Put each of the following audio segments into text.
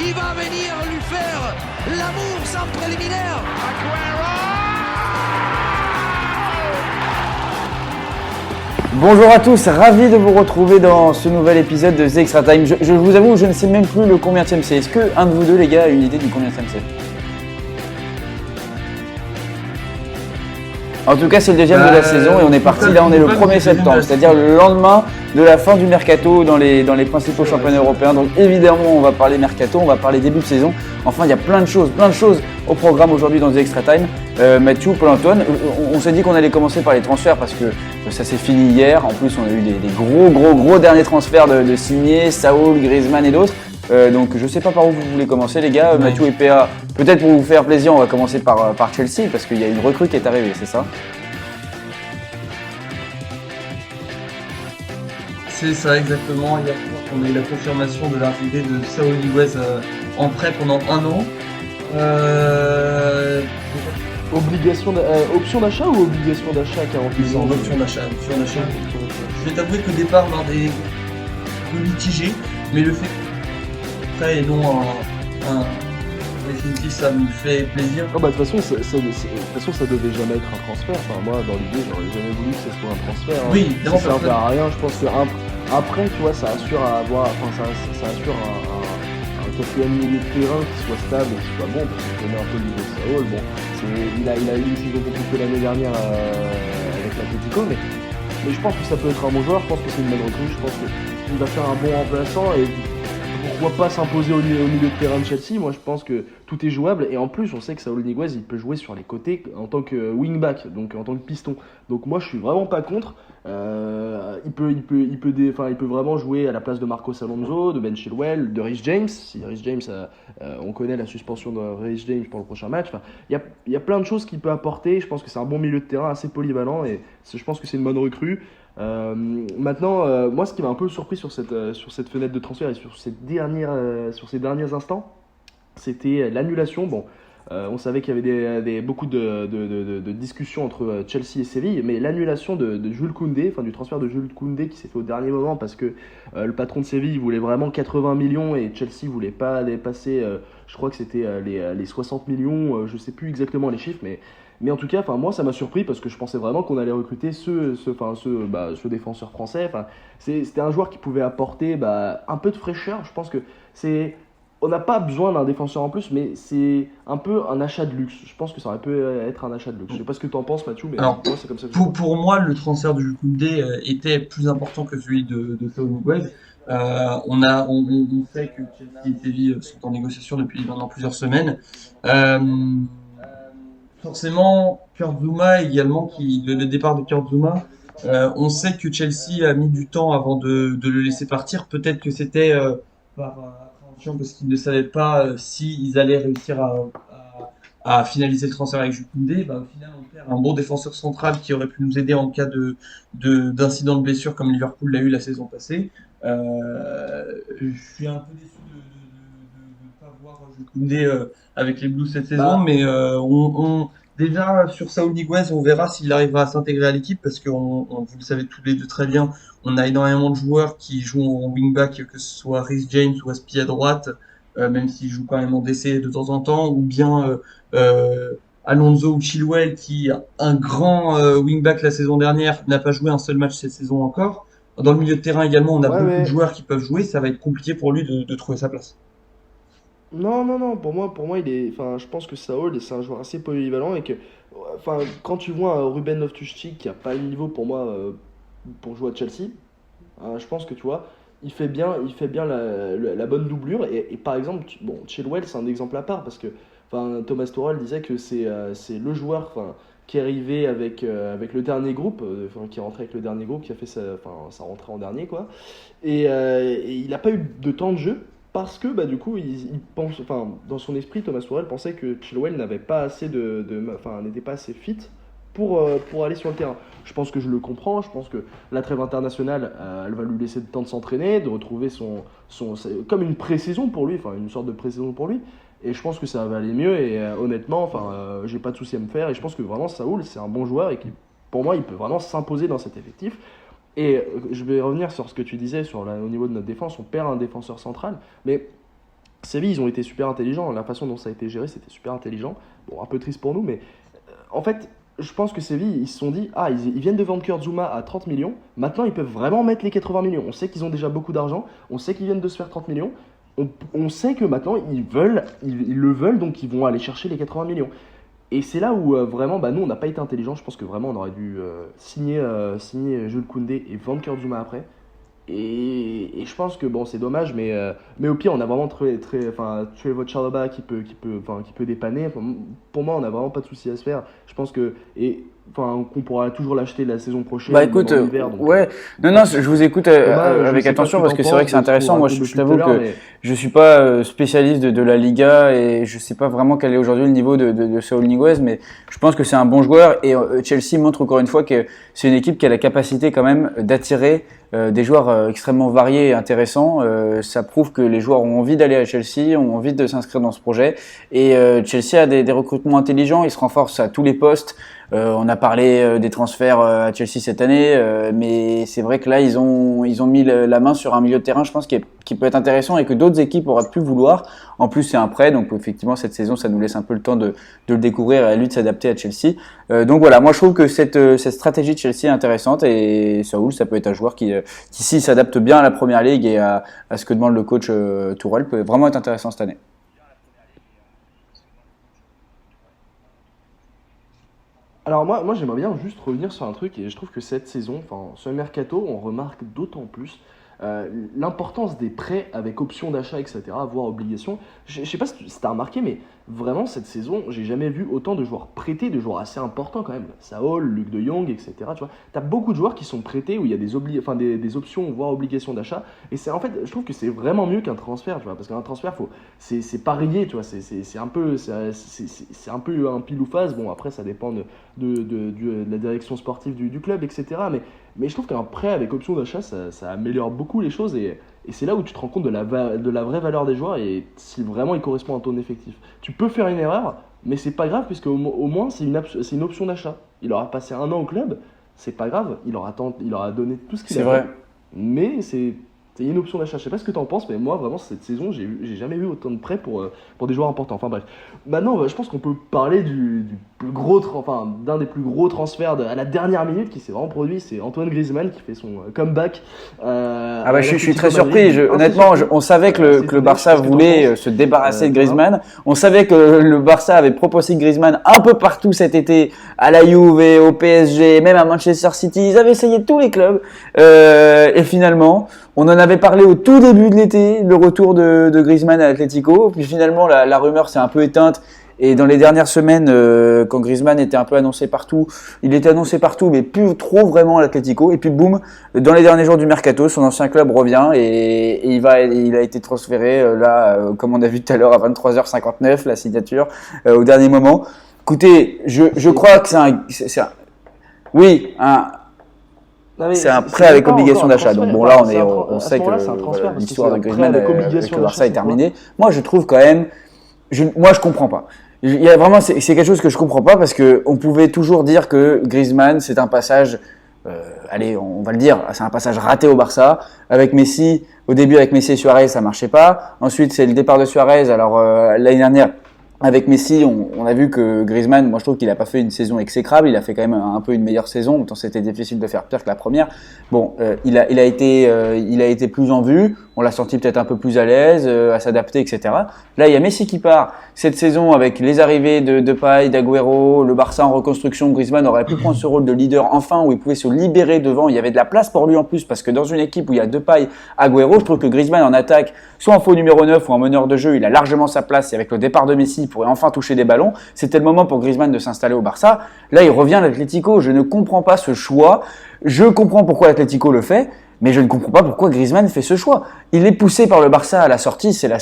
Il va venir lui faire l'amour sans préliminaire. Bonjour à tous, ravi de vous retrouver dans ce nouvel épisode de The Extra Time. Je vous avoue, je ne sais même plus le combienième c'est. Est-ce que un de vous deux, les gars, a une idée du combienième c'est? En tout cas, c'est le deuxième de la saison et on est parti, là on est le 1er septembre, c'est-à-dire le lendemain de la fin du mercato dans les principaux championnats européens. Donc évidemment, on va parler mercato, on va parler début de saison. Enfin, il y a plein de choses au programme aujourd'hui dans The Extra Time. Mathieu, Paul-Antoine, on s'est dit qu'on allait commencer par les transferts parce que ça s'est fini hier. En plus, on a eu des gros derniers transferts de signés, Saúl, Griezmann et d'autres. Donc je ne sais pas par où vous voulez commencer les gars, Mathieu et PA, peut-être pour vous faire plaisir, on va commencer par Chelsea parce qu'il y a une recrue qui est arrivée, c'est ça? C'est ça exactement, hier soir on a eu la confirmation de l'arrivée de Saúl Ñíguez en prêt pendant 1 an. Option d'achat ou obligation d'achat à 48 ans? Option d'achat. Je vais t'avouer qu'au départ, l'un des mitigé, mais le fait prêt et non un définitif, ça me fait plaisir. Non, de toute façon, ça devait jamais être un transfert. Enfin, moi, dans l'idée, j'aurais jamais voulu que ça soit un transfert. Oui, évidemment. Ça sert à rien. Je pense qu'un prêt, tu vois, ça assure à avoir, ça assure un quatrième milieu de terrain qui soit stable et qui soit bon, parce qu'on connaît un peu le niveau de Saúl. Bon, il a eu une saison compliquée l'année dernière avec l'Atlético, mais je pense que ça peut être un bon joueur. Je pense que c'est une bonne recrue. Je pense qu'il va faire un bon remplaçant et pourquoi pas s'imposer au milieu de terrain de Chelsea. Moi je pense que tout est jouable et en plus on sait que Saúl Ñíguez il peut jouer sur les côtés en tant que wingback, donc en tant que piston. Donc moi je suis vraiment pas contre. Il peut vraiment jouer à la place de Marcos Alonso, de Ben Chilwell, de Reece James. Si Reece James, on connaît la suspension de Reece James pour le prochain match. Enfin, il y a plein de choses qu'il peut apporter. Je pense que c'est un bon milieu de terrain assez polyvalent et je pense que c'est une bonne recrue. Maintenant, moi ce qui m'a un peu surpris sur cette fenêtre de transfert et sur ces derniers instants, c'était l'annulation. Bon, on savait qu'il y avait beaucoup de discussions entre Chelsea et Séville, mais l'annulation de Jules Koundé, enfin du transfert de Jules Koundé qui s'est fait au dernier moment parce que le patron de Séville voulait vraiment 80 millions et Chelsea voulait pas dépasser, je crois que c'était les 60 millions, je sais plus exactement les chiffres, mais en tout cas, moi ça m'a surpris parce que je pensais vraiment qu'on allait recruter ce défenseur français. C'était un joueur qui pouvait apporter un peu de fraîcheur. Je pense que on n'a pas besoin d'un défenseur en plus, mais c'est un peu un achat de luxe. Je pense que ça aurait pu être un achat de luxe. Je sais pas ce que tu en penses, Mathieu, mais alors, moi c'est comme ça que je pense. pour moi, le transfert de Jules Koundé était plus important que celui de Saúl Ñíguez. On sait que Chelsea et Séville sont en négociation depuis maintenant plusieurs semaines. Forcément, Kurt Zouma également, le départ de Kurt Zouma, on sait que Chelsea a mis du temps avant de le laisser partir. Peut-être que c'était par appréhension parce qu'ils ne savaient pas s'ils allaient réussir à finaliser le transfert avec Jules Koundé. Au final, on perd un bon défenseur central qui aurait pu nous aider en cas d'incident de blessure comme Liverpool l'a eu la saison passée. Je suis un peu déçu de ne pas voir Jules Koundé avec les Blues cette saison, mais déjà sur Saúl Ñíguez, on verra s'il arrivera à s'intégrer à l'équipe parce que vous le savez tous les deux très bien, on a énormément de joueurs qui jouent en wingback, que ce soit Reece James ou Aspi à droite, même s'il joue quand même en DC de temps en temps, ou bien Alonso ou Chilwell qui un grand wingback la saison dernière n'a pas joué un seul match cette saison encore. Dans le milieu de terrain également, on a beaucoup de joueurs qui peuvent jouer, ça va être compliqué pour lui de trouver sa place. Non, pour moi, je pense que Saúl, c'est un joueur assez polyvalent et que, quand tu vois un Ruben Loftus-Cheek qui a pas le niveau pour moi pour jouer à Chelsea, je pense que tu vois, il fait bien la bonne doublure et par exemple, Chilwell c'est un exemple à part parce que, Thomas Tuchel disait que c'est le joueur, qui est arrivé avec le dernier groupe, qui est rentré avec le dernier groupe, qui a fait sa rentrée en dernier quoi, et il n'a pas eu de temps de jeu. Parce que du coup, il pense, dans son esprit, Thomas Tuchel pensait que Chilwell n'avait pas assez n'était pas assez fit pour aller sur le terrain. Je pense que je le comprends. Je pense que la trêve internationale, elle va lui laisser le temps de s'entraîner, de retrouver c'est comme une pré-saison pour lui, une sorte de pré-saison pour lui. Et je pense que ça va aller mieux. Et honnêtement, j'ai pas de souci à me faire. Et je pense que vraiment, Saúl, c'est un bon joueur et pour moi, il peut vraiment s'imposer dans cet effectif. Et je vais revenir sur ce que tu disais au niveau de notre défense. On perd un défenseur central, mais Séville, ils ont été super intelligents. La façon dont ça a été géré, c'était super intelligent. Bon, un peu triste pour nous, mais en fait, je pense que Séville, ils se sont dit, ils viennent de vendre Kurt Zouma à 30 millions. Maintenant, ils peuvent vraiment mettre les 80 millions. On sait qu'ils ont déjà beaucoup d'argent. On sait qu'ils viennent de se faire 30 millions. On sait que maintenant, ils le veulent, donc ils vont aller chercher les 80 millions. Et c'est là où vraiment, nous, on n'a pas été intelligents. Je pense que vraiment, on aurait dû signer Jules Koundé et vendre Kurt Zouma après. Et je pense que bon, c'est dommage, mais au pire, on a vraiment Trevoh Chalobah qui peut dépanner. Enfin, pour moi, on n'a vraiment pas de souci à se faire. Je pense que qu'on pourra toujours l'acheter la saison prochaine. Bah écoute, ouais, non, je vous écoute avec attention parce que c'est vrai que c'est intéressant. Moi, je t'avoue que je suis pas spécialiste de la Liga et je sais pas vraiment quel est aujourd'hui le niveau de Saúl Ñíguez, mais je pense que c'est un bon joueur et Chelsea montre encore une fois que c'est une équipe qui a la capacité quand même d'attirer des joueurs extrêmement variés et intéressants. Ça prouve que les joueurs ont envie d'aller à Chelsea, ont envie de s'inscrire dans ce projet et Chelsea a des recrutements intelligents, ils se renforcent à tous les postes. On a parlé des transferts à Chelsea cette année, mais c'est vrai que là ils ont mis la main sur un milieu de terrain, je pense, qui peut être intéressant et que d'autres équipes auraient pu vouloir. En plus c'est un prêt, donc effectivement cette saison ça nous laisse un peu le temps de le découvrir et à lui de s'adapter à Chelsea. Donc voilà, moi je trouve que cette stratégie de Chelsea est intéressante et Saúl, ça peut être un joueur qui s'il s'adapte bien à la Première Ligue et à ce que demande le coach Tourelle, peut vraiment être intéressant cette année. Alors moi j'aimerais bien juste revenir sur un truc et je trouve que cette saison, sur le mercato, on remarque d'autant plus l'importance des prêts avec option d'achat, etc., voire obligation. Je sais pas si tu as remarqué, mais vraiment cette saison, j'ai jamais vu autant de joueurs prêtés, de joueurs assez importants quand même. Saúl, Luc de Jong, etc. Tu vois, t'as beaucoup de joueurs qui sont prêtés où il y a des options, voire obligations d'achat. Et c'est en fait, je trouve que c'est vraiment mieux qu'un transfert, tu vois, parce qu'un transfert, c'est parier, tu vois, c'est un peu un pile ou face. Bon, après, ça dépend de la direction sportive du club, etc. Mais je trouve qu'un prêt avec option d'achat, ça améliore beaucoup les choses et c'est là où tu te rends compte de la vraie valeur des joueurs et si vraiment ils correspondent à ton effectif. Tu peux faire une erreur, mais c'est pas grave puisque au moins c'est une option d'achat. Il aura passé 1 an au club, c'est pas grave, il aura donné tout ce qu'il a. C'est vrai. Mais c'est une option d'achat. Je sais pas ce que tu en penses, mais moi vraiment cette saison, j'ai jamais vu autant de prêts pour des joueurs importants. Enfin bref. Maintenant, je pense qu'on peut parler d'un des plus gros transferts à la dernière minute qui s'est vraiment produit, c'est Antoine Griezmann qui fait son comeback. Je suis très surpris. Honnêtement, on savait que le Barça voulait se débarrasser de Griezmann. On savait que le Barça avait proposé Griezmann un peu partout cet été, à la Juve, au PSG, même à Manchester City. Ils avaient essayé tous les clubs et finalement, on en avait parlé au tout début de l'été, le retour de Griezmann à Atlético. Puis finalement, la rumeur s'est un peu éteinte. Et dans les dernières semaines, quand Griezmann était un peu annoncé partout, il était annoncé partout, mais plus trop vraiment à l'Atlético. Et puis boum, dans les derniers jours du mercato, son ancien club revient et il a été transféré comme on a vu tout à l'heure, à 23h59, la signature au dernier moment. Écoutez, je crois que c'est un prêt avec obligation d'achat. Donc bon, là, on sait que l'histoire de Griezmann avec le Barça est terminée. Moi, je trouve quand même, je comprends pas. Il y a vraiment, c'est quelque chose que je comprends pas parce que on pouvait toujours dire que Griezmann, c'est un passage, on va le dire, c'est un passage raté au Barça. Avec Messi, au début avec Messi et Suarez, ça marchait pas. Ensuite, c'est le départ de Suarez. Alors l'année dernière, avec Messi, on a vu que Griezmann, moi je trouve qu'il a pas fait une saison exécrable, il a fait quand même un peu une meilleure saison, autant c'était difficile de faire pire que la première. Bon, il a été plus en vue, on l'a senti peut-être un peu plus à l'aise, à s'adapter, etc. Là, il y a Messi qui part cette saison avec les arrivées de Depay, d'Agüero, le Barça en reconstruction. Griezmann aurait pu prendre ce rôle de leader enfin, où il pouvait se libérer devant. Il y avait de la place pour lui en plus, parce que dans une équipe où il y a Depay, Agüero, je trouve que Griezmann en attaque, soit en faux numéro 9 ou en meneur de jeu, il a largement sa place. Et avec le départ de Messi, il pourrait enfin toucher des ballons. C'était le moment pour Griezmann de s'installer au Barça. Là, il revient à l'Atlético. Je ne comprends pas ce choix. Je comprends pourquoi l'Atlético le fait. Mais je ne comprends pas pourquoi Griezmann fait ce choix. Il est poussé par le Barça à la sortie, c'est le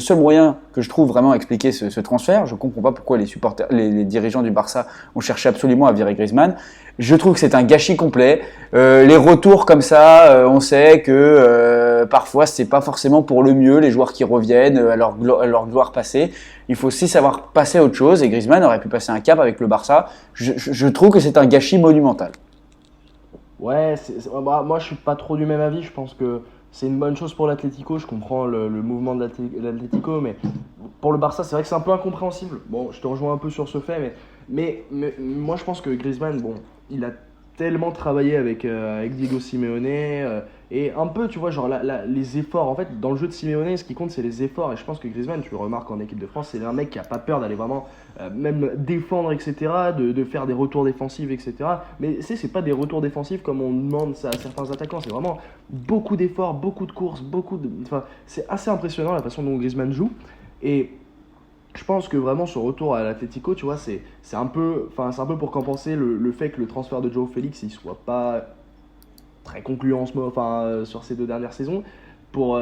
seul moyen que je trouve vraiment à expliquer ce transfert. Je ne comprends pas pourquoi les dirigeants du Barça ont cherché absolument à virer Griezmann. Je trouve que c'est un gâchis complet. Les retours comme ça, on sait que parfois c'est pas forcément pour le mieux, les joueurs qui reviennent à leur gloire passée. Il faut aussi savoir passer à autre chose et Griezmann aurait pu passer un cap avec le Barça. Je trouve que c'est un gâchis monumental. Ouais, moi je suis pas trop du même avis. Je pense que c'est une bonne chose pour l'Atlético. Je comprends le mouvement de l'Atlético, mais pour le Barça, c'est vrai que c'est un peu incompréhensible. Bon, je te rejoins un peu sur ce fait, mais moi, je pense que Griezmann, bon, il a tellement travaillé avec Diego Simeone et un peu, tu vois, genre les efforts. En fait, dans le jeu de Simeone, ce qui compte, c'est les efforts. Et je pense que Griezmann, tu le remarques en équipe de France, c'est un mec qui a pas peur d'aller vraiment même défendre, etc., de faire des retours défensifs, etc. Mais c'est pas des retours défensifs comme on demande ça à certains attaquants. C'est vraiment beaucoup d'efforts, beaucoup de courses, enfin, c'est assez impressionnant la façon dont Griezmann joue. Et je pense que vraiment son retour à l'Atlético, tu vois, c'est un peu pour compenser le fait que le transfert de Joao Félix il soit pas très concluant en ce moment, sur ces 2 dernières saisons, pour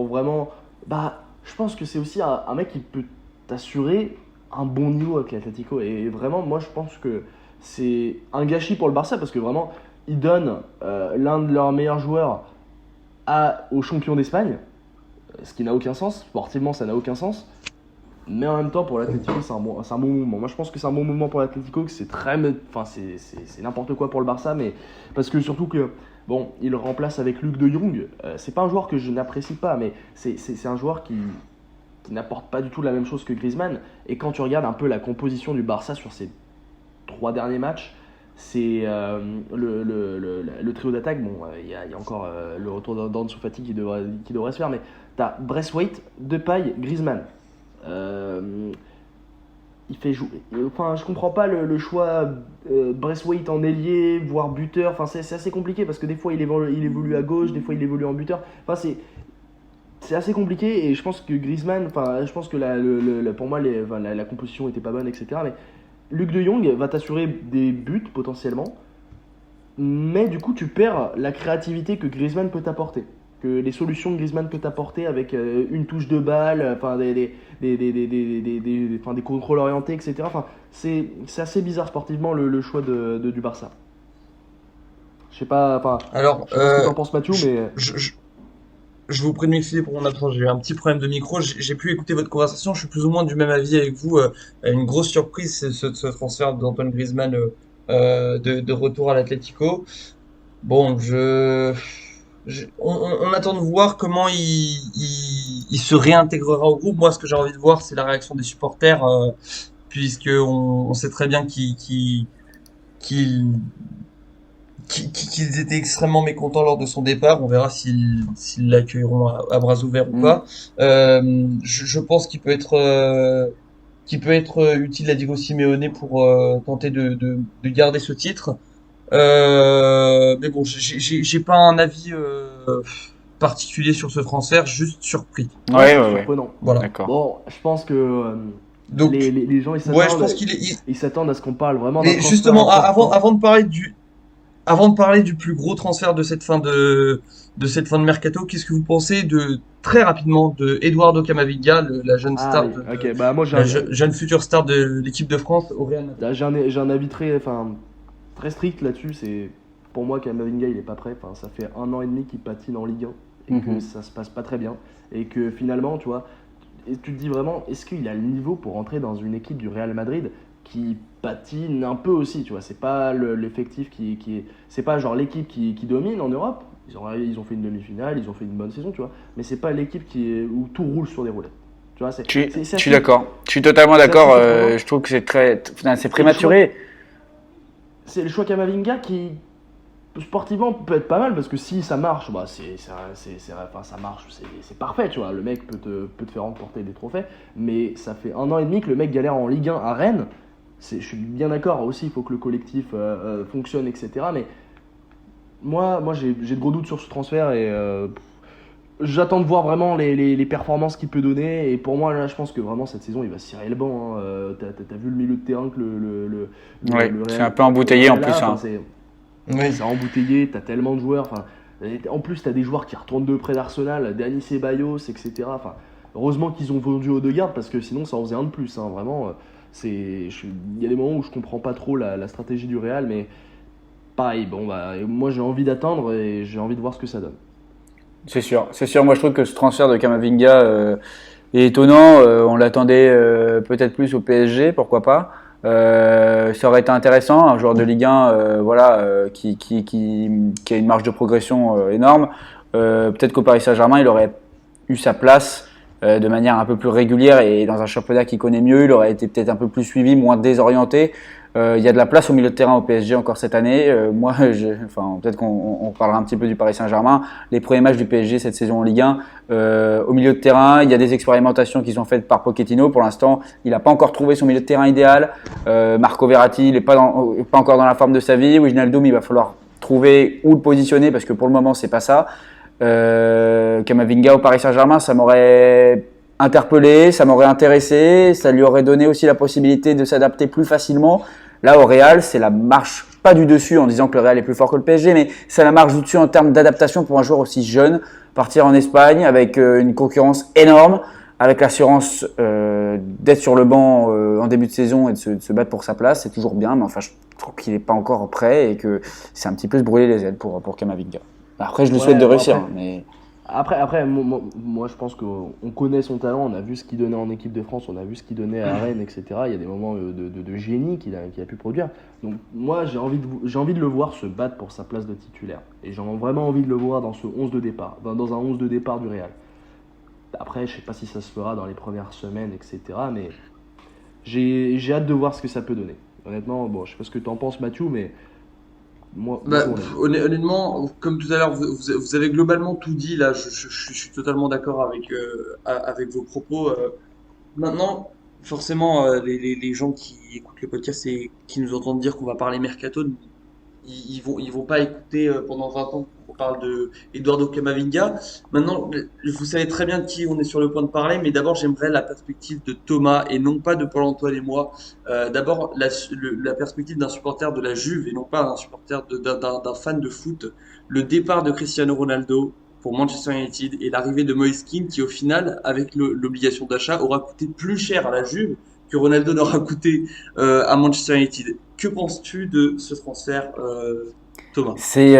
vraiment, je pense que c'est aussi un mec qui peut t'assurer un bon niveau avec l'Atlético. Et vraiment, moi, je pense que c'est un gâchis pour le Barça parce que vraiment, ils donnent l'un de leurs meilleurs joueurs au champion d'Espagne, ce qui n'a aucun sens. Sportivement, ça n'a aucun sens. Mais en même temps, pour l'Atlético, c'est un bon mouvement. Moi, je pense que c'est un bon mouvement pour l'Atlético, que c'est c'est n'importe quoi pour le Barça, mais parce que surtout que, bon, il le remplace avec Luc de Jong. C'est pas un joueur que je n'apprécie pas, mais c'est un joueur qui n'apporte pas du tout la même chose que Griezmann. Et quand tu regardes un peu la composition du Barça sur ces 3 derniers matchs, c'est le trio d'attaque. Bon, il y a encore le retour d'Ansu Fati qui devrait se faire, mais t'as Braithwaite, Depay, Griezmann. Il fait jouer. Enfin, je comprends pas le choix Braithwaite en ailier, voire buteur. Enfin, c'est assez compliqué parce que des fois il évolue à gauche, des fois il évolue en buteur. Enfin, c'est assez compliqué et je pense que Griezmann, je pense que pour moi la composition était pas bonne, etc. Mais Luc de Jong va t'assurer des buts potentiellement, mais du coup tu perds la créativité que Griezmann peut t'apporter, que les solutions que Griezmann peut t'apporter avec une touche de balle, des contrôles orientés, etc. Enfin, c'est assez bizarre sportivement le choix du Barça. Je sais pas, Alors, je sais pas ce que t'en penses, Mathieu, mais je vous prie de m'excuser pour mon absence. J'ai eu un petit problème de micro. J'ai pu écouter votre conversation. Je suis plus ou moins du même avis avec vous. Une grosse surprise, c'est ce transfert d'Antoine Griezmann de retour à l'Atlético. Bon, on attend de voir comment il se réintégrera au groupe. Moi, ce que j'ai envie de voir, c'est la réaction des supporters, puisque on sait très bien qu'ils étaient extrêmement mécontents lors de son départ. On verra s'ils l'accueilleront à bras ouverts ou pas. Je pense qu'il peut être utile à Diego Simeone pour tenter de garder ce titre. Mais bon, j'ai pas un avis particulier sur ce transfert, juste surpris. Ouais. surprenant. Voilà. D'accord. Bon, je pense que Donc, les gens ouais, je pense qu'il est. ils s'attendent à ce qu'on parle vraiment d'un Mais transfert justement, important. avant de parler du plus gros transfert de cette fin de mercato, qu'est-ce que vous pensez très rapidement de Eduardo Camavinga, la jeune star, Oui, ok, moi jeune future star de l'équipe de France au Real Madrid? j'ai un avis très strict là-dessus. C'est pour moi Camavinga il est pas prêt. Enfin, ça fait 1 an et demi qu'il patine en Ligue 1 et que ça se passe pas très bien et que finalement, tu vois, et tu te dis vraiment, est-ce qu'il a le niveau pour entrer dans une équipe du Real Madrid qui patine un peu aussi, tu vois? C'est pas l'effectif c'est pas genre l'équipe qui domine en Europe. Ils ont fait une demi-finale, ils ont fait une bonne saison, tu vois. Mais c'est pas l'équipe où tout roule sur des roulettes. Tu vois, Je suis d'accord. Je suis totalement d'accord. Je trouve que c'est prématuré. C'est le choix Camavinga qui sportivement peut être pas mal parce que si ça marche, ça marche, c'est parfait, tu vois. Le mec peut te faire remporter des trophées, mais ça fait 1 an et demi que le mec galère en Ligue 1 à Rennes. Je suis bien d'accord aussi, il faut que le collectif fonctionne, etc. Mais moi j'ai de gros doutes sur ce transfert et j'attends de voir vraiment les performances qu'il peut donner. Et pour moi, là, je pense que vraiment cette saison, il va se cirer le banc. T'as vu le milieu de terrain que le Ouais, Real- c'est un peu embouteillé en là, plus. Hein. Oui. embouteillé, t'as tellement de joueurs. En plus, t'as des joueurs qui retournent de près d'Arsenal, Dani Ceballos, etc. Heureusement qu'ils ont vendu Odegaard parce que sinon, ça en faisait un de plus. Hein. Vraiment, il y a des moments où je comprends pas trop la stratégie du Real, mais pareil, moi j'ai envie d'attendre et j'ai envie de voir ce que ça donne. C'est sûr. Moi, je trouve que ce transfert de Camavinga est étonnant. On l'attendait peut-être plus au PSG, pourquoi pas. Ça aurait été intéressant, un joueur de Ligue 1 qui a une marge de progression énorme. Peut-être qu'au Paris Saint-Germain, il aurait eu sa place de manière un peu plus régulière et dans un championnat qu'il connaît mieux, il aurait été peut-être un peu plus suivi, moins désorienté. Il y a de la place au milieu de terrain au PSG encore cette année. Moi, peut-être qu'on parlera un petit peu du Paris Saint-Germain. Les premiers matchs du PSG cette saison en Ligue 1, au milieu de terrain, il y a des expérimentations qui sont faites par Pochettino. Pour l'instant, il n'a pas encore trouvé son milieu de terrain idéal. Marco Verratti, il n'est pas encore dans la forme de sa vie. Wijnaldum, il va falloir trouver où le positionner parce que pour le moment, c'est pas ça. Camavinga au Paris Saint-Germain, ça m'aurait interpellé, ça m'aurait intéressé, ça lui aurait donné aussi la possibilité de s'adapter plus facilement. Là, au Real, c'est la marche, pas du dessus en disant que le Real est plus fort que le PSG, mais c'est la marche du dessus en termes d'adaptation pour un joueur aussi jeune. Partir en Espagne avec une concurrence énorme, avec l'assurance d'être sur le banc en début de saison et de se battre pour sa place, c'est toujours bien, mais enfin, je trouve qu'il n'est pas encore prêt et que c'est un petit peu se brûler les ailes pour Camavinga. Après, je lui souhaite de réussir, mais... Après, moi, je pense qu'on connaît son talent, on a vu ce qu'il donnait en équipe de France, on a vu ce qu'il donnait à Rennes, etc. Il y a des moments de génie qu'il a pu produire. Donc moi, j'ai envie de le voir se battre pour sa place de titulaire. Et j'ai vraiment envie de le voir dans ce 11 de départ, dans un 11 de départ du Real. Après, je sais pas si ça se fera dans les premières semaines, etc. Mais j'ai hâte de voir ce que ça peut donner. Honnêtement, bon, je sais pas ce que tu en penses, Mathieu, mais... Moi, Honnêtement, comme tout à l'heure, vous avez globalement tout dit. Là, je suis totalement d'accord avec vos propos. Maintenant, forcément, les gens qui écoutent le podcast et qui nous entendent dire qu'on va parler mercato, ils vont pas écouter pendant 20 ans qu'on parle de Eduardo Camavinga. Maintenant, vous savez très bien de qui on est sur le point de parler, mais d'abord, j'aimerais la perspective de Thomas et non pas de Paul-Antoine et moi. D'abord, la perspective d'un supporter de la Juve et non pas d'un supporter d'un fan de foot. Le départ de Cristiano Ronaldo pour Manchester United et l'arrivée de Moise Kean qui, au final, avec l'obligation d'achat, aura coûté plus cher à la Juve que Ronaldo n'aura coûté à Manchester United. Que penses-tu de ce transfert, Thomas? C'est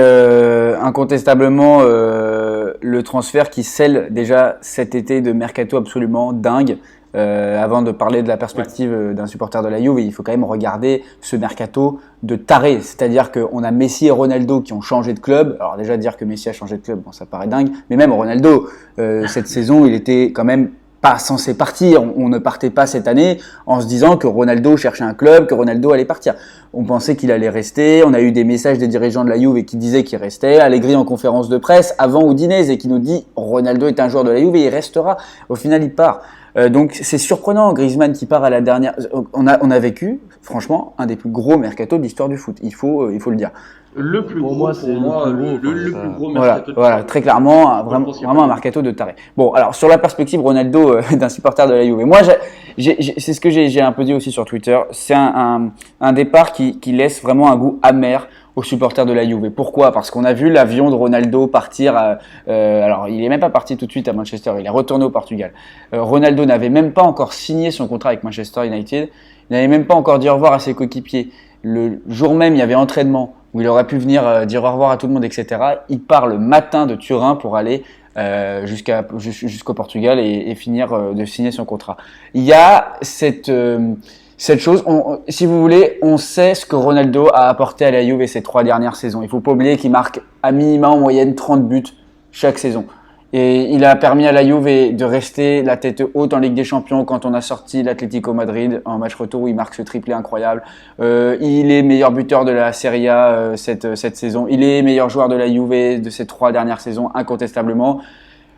incontestablement le transfert qui scelle déjà cet été de mercato absolument dingue. Avant de parler de la perspective d'un supporter de la Juve, il faut quand même regarder ce mercato de taré. C'est-à-dire qu'on a Messi et Ronaldo qui ont changé de club. Alors déjà dire que Messi a changé de club, bon, ça paraît dingue. Mais même Ronaldo, cette saison, il était quand même pas censé partir. On ne partait pas cette année en se disant que Ronaldo cherchait un club, que Ronaldo allait partir. On pensait qu'il allait rester. On a eu des messages des dirigeants de la Juve qui disaient qu'il restait. Allegri en conférence de presse avant Udinese et qui nous dit Ronaldo est un joueur de la Juve et il restera. Au final, il part. Donc c'est surprenant, Griezmann qui part à la dernière. On a vécu, franchement, un des plus gros mercatos de l'histoire du foot. Il faut le dire. Le plus gros, moi, c'est le plus gros mercato. Voilà, très clairement, vraiment un mercato de taré. Bon, alors sur la perspective Ronaldo d'un supporter de la Juve, moi, c'est ce que j'ai un peu dit aussi sur Twitter. C'est un départ qui laisse vraiment un goût amer aux supporters de la Juve. Pourquoi? Parce qu'on a vu l'avion de Ronaldo partir. Alors, il est même pas parti tout de suite à Manchester. Il est retourné au Portugal. Ronaldo n'avait même pas encore signé son contrat avec Manchester United. Il n'avait même pas encore dit au revoir à ses coéquipiers. Le jour même, il y avait entraînement où il aurait pu venir dire au revoir à tout le monde, etc. Il part le matin de Turin pour aller jusqu'au Portugal et finir de signer son contrat. Il y a cette chose, si vous voulez, on sait ce que Ronaldo a apporté à la Juve ces 3 dernières saisons. Il faut pas oublier qu'il marque à minima en moyenne 30 buts chaque saison. Et il a permis à la Juve de rester la tête haute en Ligue des Champions quand on a sorti l'Atlético Madrid en match retour où il marque ce triplé incroyable. Il est meilleur buteur de la Serie A cette saison. Il est meilleur joueur de la Juve de ces 3 dernières saisons, incontestablement.